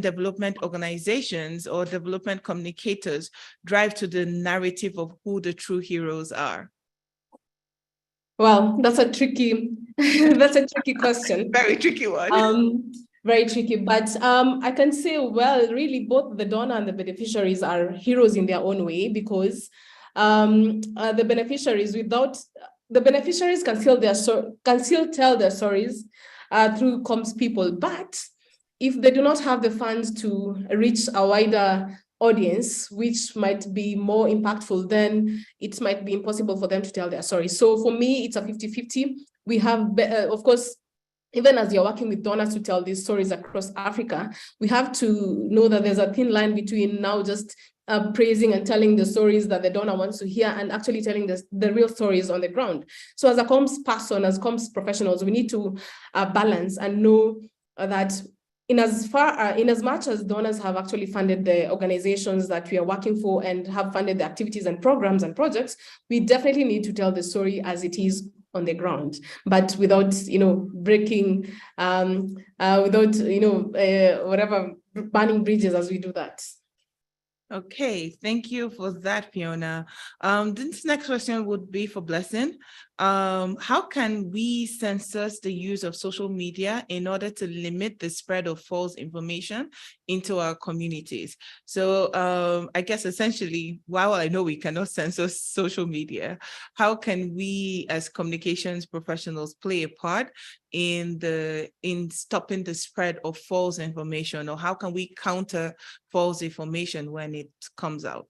development organizations or development communicators drive to the narrative of who the true heroes are? Well, that's a tricky question. Very tricky one. Very tricky, but I can say, well, really both the donor and the beneficiaries are heroes in their own way, because the beneficiaries can still tell their stories through comms people, but if they do not have the funds to reach a wider audience, which might be more impactful, then it might be impossible for them to tell their story. So for me, it's a 50-50. We have, of course, even as you're working with donors to tell these stories across Africa, we have to know that there's a thin line between now just praising and telling the stories that the donor wants to hear and actually telling the real stories on the ground. So as a comms person, as comms professionals, we need to balance and know that in as much as donors have actually funded the organizations that we are working for and have funded the activities and programs and projects, we definitely need to tell the story as it is on the ground, but without, breaking, whatever, burning bridges as we do that. Okay, thank you for that, Fiona. This next question would be for Blessing. How can we censor the use of social media in order to limit the spread of false information into our communities? So I guess essentially, while I know we cannot censor social media, how can we as communications professionals play a part in stopping the spread of false information, or how can we counter false information when it comes out?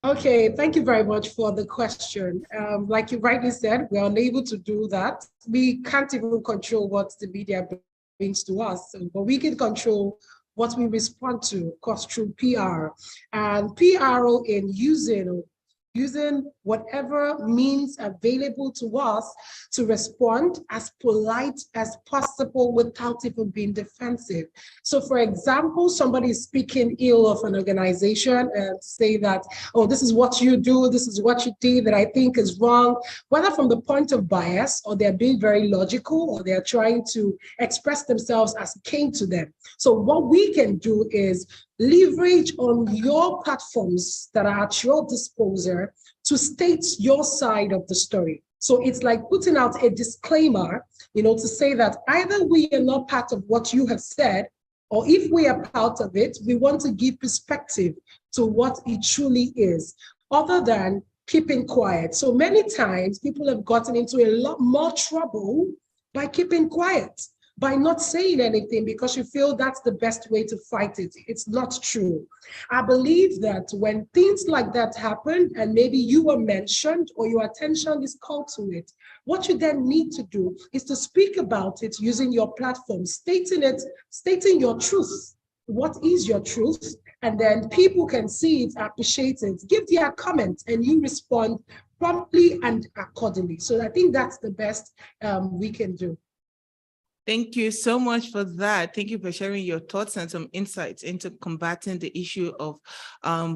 Okay, thank you very much for the question. Like you rightly said, we are unable to do that. We can't even control what the media brings to us, but we can control what we respond to, of course, through PR. And PRO in using whatever means available to us to respond as polite as possible without even being defensive. So for example, somebody is speaking ill of an organization and say that, oh, this is what you do, this is what you did that I think is wrong, whether from the point of bias or they're being very logical or they're trying to express themselves as it came to them. So what we can do is leverage on your platforms that are at your disposal to state your side of the story. So it's like putting out a disclaimer, to say that either we are not part of what you have said, or if we are part of it, we want to give perspective to what it truly is, other than keeping quiet. So many times people have gotten into a lot more trouble by keeping quiet, by not saying anything because you feel that's the best way to fight it. It's not true. I believe that when things like that happen and maybe you were mentioned or your attention is called to it, what you then need to do is to speak about it using your platform, stating your truth. What is your truth? And then people can see it, appreciate it, give their comment, and you respond promptly and accordingly. So I think that's the best we can do. Thank you so much for that. Thank you for sharing your thoughts and some insights into combating the issue of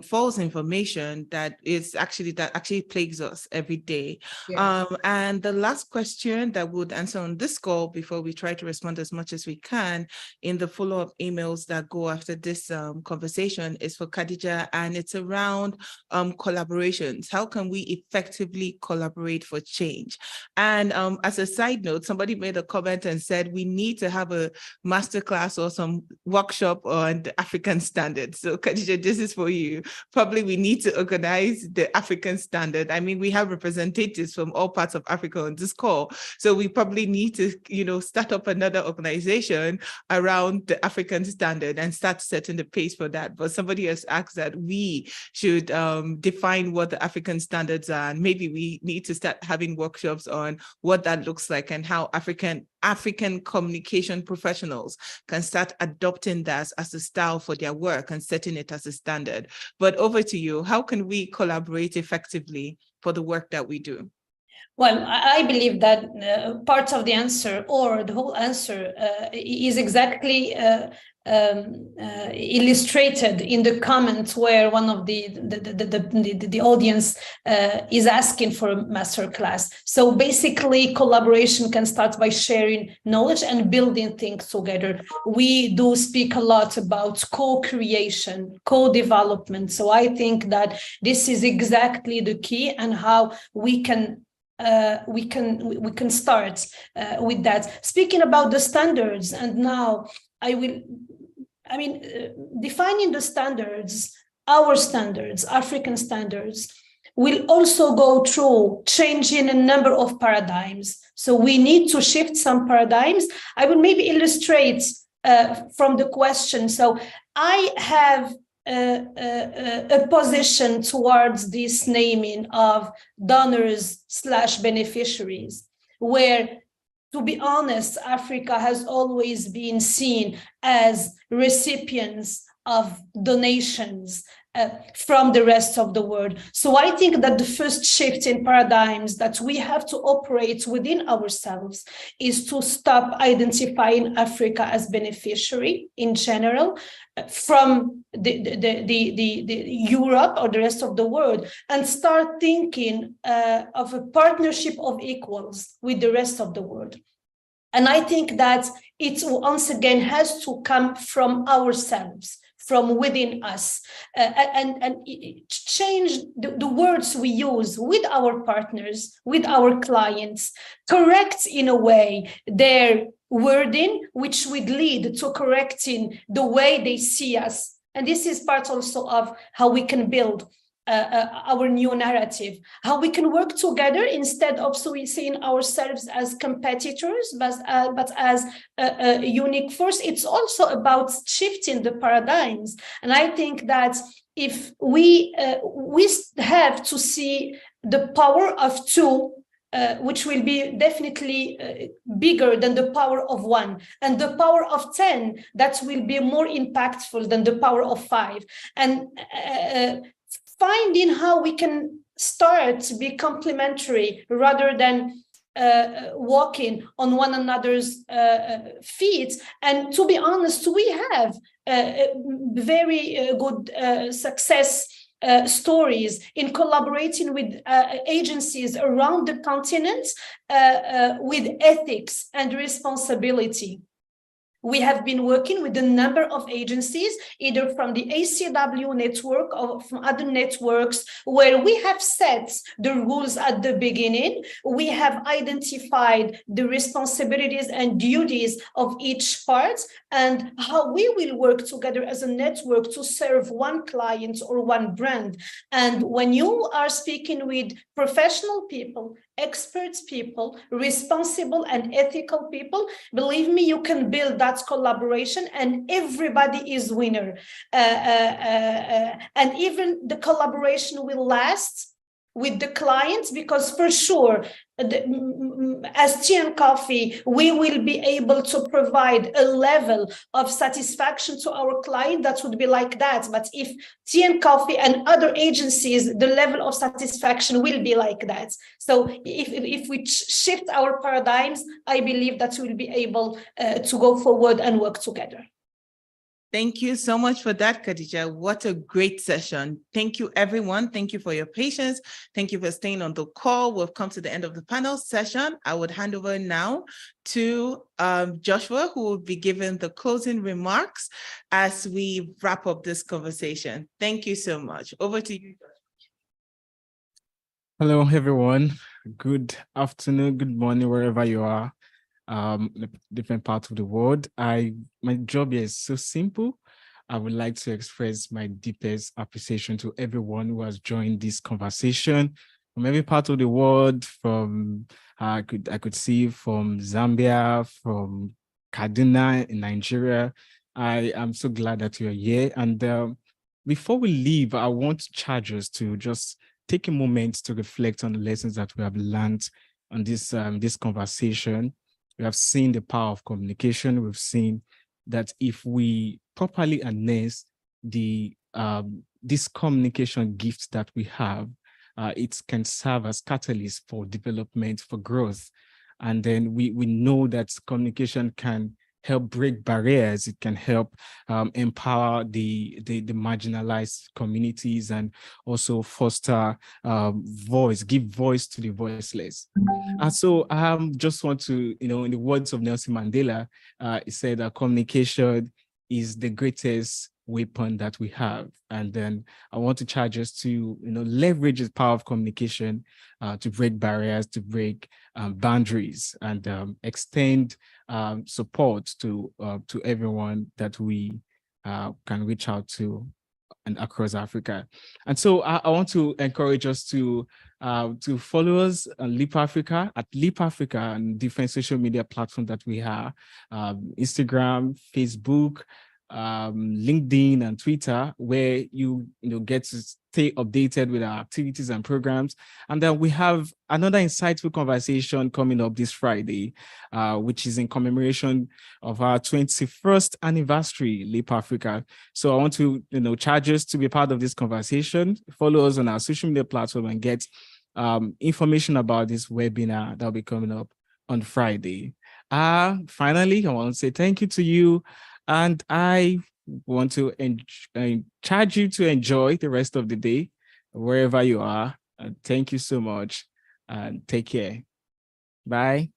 false information that actually plagues us every day. Yeah. And the last question that we'll answer on this call before we try to respond as much as we can in the follow-up emails that go after this conversation is for Khadija, and it's around collaborations. How can we effectively collaborate for change? And as a side note, somebody made a comment and said, we need to have a masterclass or some workshop on the African standards. So Khadija, this is for you. Probably we need to organize the African standard. I mean, we have representatives from all parts of Africa on this call. So we probably need to, start up another organization around the African standard and start setting the pace for that. But somebody has asked that we should define what the African standards are, and maybe we need to start having workshops on what that looks like and how African communication professionals can start adopting that as a style for their work and setting it as a standard. But over to you, how can we collaborate effectively for the work that we do? Well, I believe that part of the answer or the whole answer is exactly illustrated in the comment where one of the audience is asking for a masterclass. So basically, collaboration can start by sharing knowledge and building things together. We do speak a lot about co-creation, co-development. So I think that this is exactly the key and how we can start with that. Speaking about the standards, and now defining the standards, our standards, African standards, will also go through changing a number of paradigms. So we need to shift some paradigms. I will maybe illustrate from the question. So I have a position towards this naming of donors/beneficiaries, where, to be honest, Africa has always been seen as recipients of donations from the rest of the world. So I think that the first shift in paradigms that we have to operate within ourselves is to stop identifying Africa as beneficiary in general from the Europe or the rest of the world, and start thinking of a partnership of equals with the rest of the world. And I think that it once again has to come from ourselves, from within us, and change the words we use with our partners, with our clients, correct in a way their wording, which would lead to correcting the way they see us. And this is part also of how we can build our new narrative, how we can work together instead of seeing ourselves as competitors, but as a unique force. It's also about shifting the paradigms. And I think that if we have to see the power of two, which will be definitely bigger than the power of one, and the power of 10 that will be more impactful than the power of 5. And finding how we can start to be complementary rather than walking on one another's feet. And to be honest, we have very good success stories in collaborating with agencies around the continent with ethics and responsibility. We have been working with a number of agencies, either from the ACW network or from other networks, where we have set the rules at the beginning. We have identified the responsibilities and duties of each part and how we will work together as a network to serve one client or one brand. And when you are speaking with professional people, experts people, responsible and ethical people, believe me, you can build that collaboration and everybody is winner. And even the collaboration will last with the clients, because for sure, as Tea and Coffee, we will be able to provide a level of satisfaction to our client that would be like that. But if Tea and Coffee and other agencies, the level of satisfaction will be like that. So if we shift our paradigms, I believe that we'll be able to go forward and work together. Thank you so much for that, Khadija. What a great session. Thank you, everyone. Thank you for your patience. Thank you for staying on the call. We've come to the end of the panel session. I would hand over now to Joshua, who will be giving the closing remarks as we wrap up this conversation. Thank you so much. Over to you, Joshua. Hello, everyone. Good afternoon, good morning, wherever you are. different parts of the world. My job here is so simple. I would like to express my deepest appreciation to everyone who has joined this conversation from every part of the world. From I could see from Zambia, from Kaduna in Nigeria. I am so glad that you are here. And before we leave, I want to charge us to just take a moment to reflect on the lessons that we have learned on this conversation. We have seen the power of communication. We've seen that if we properly harness this communication gift that we have, it can serve as catalyst for development, for growth. And then we know that communication can help break barriers. It can help empower the marginalized communities, and also foster give voice to the voiceless. And so I just want to, in the words of Nelson Mandela, he said that communication is the greatest weapon that we have. And then I want to charge us to, leverage the power of communication to break barriers, to break boundaries, and extend support to everyone that we can reach out to and across Africa. And so I want to encourage us to follow us on Leap Africa, at Leap Africa, and different social media platforms that we have, Instagram, Facebook, LinkedIn, and Twitter, where you get to stay updated with our activities and programs. And then we have another insightful conversation coming up this Friday, which is in commemoration of our 21st anniversary, Leap Africa. So I want to charge us to be part of this conversation. Follow us on our social media platform and get information about this webinar that will be coming up on Friday. Finally, I want to say thank you to you. And I want to charge you to enjoy the rest of the day, wherever you are. Thank you so much, and take care. Bye.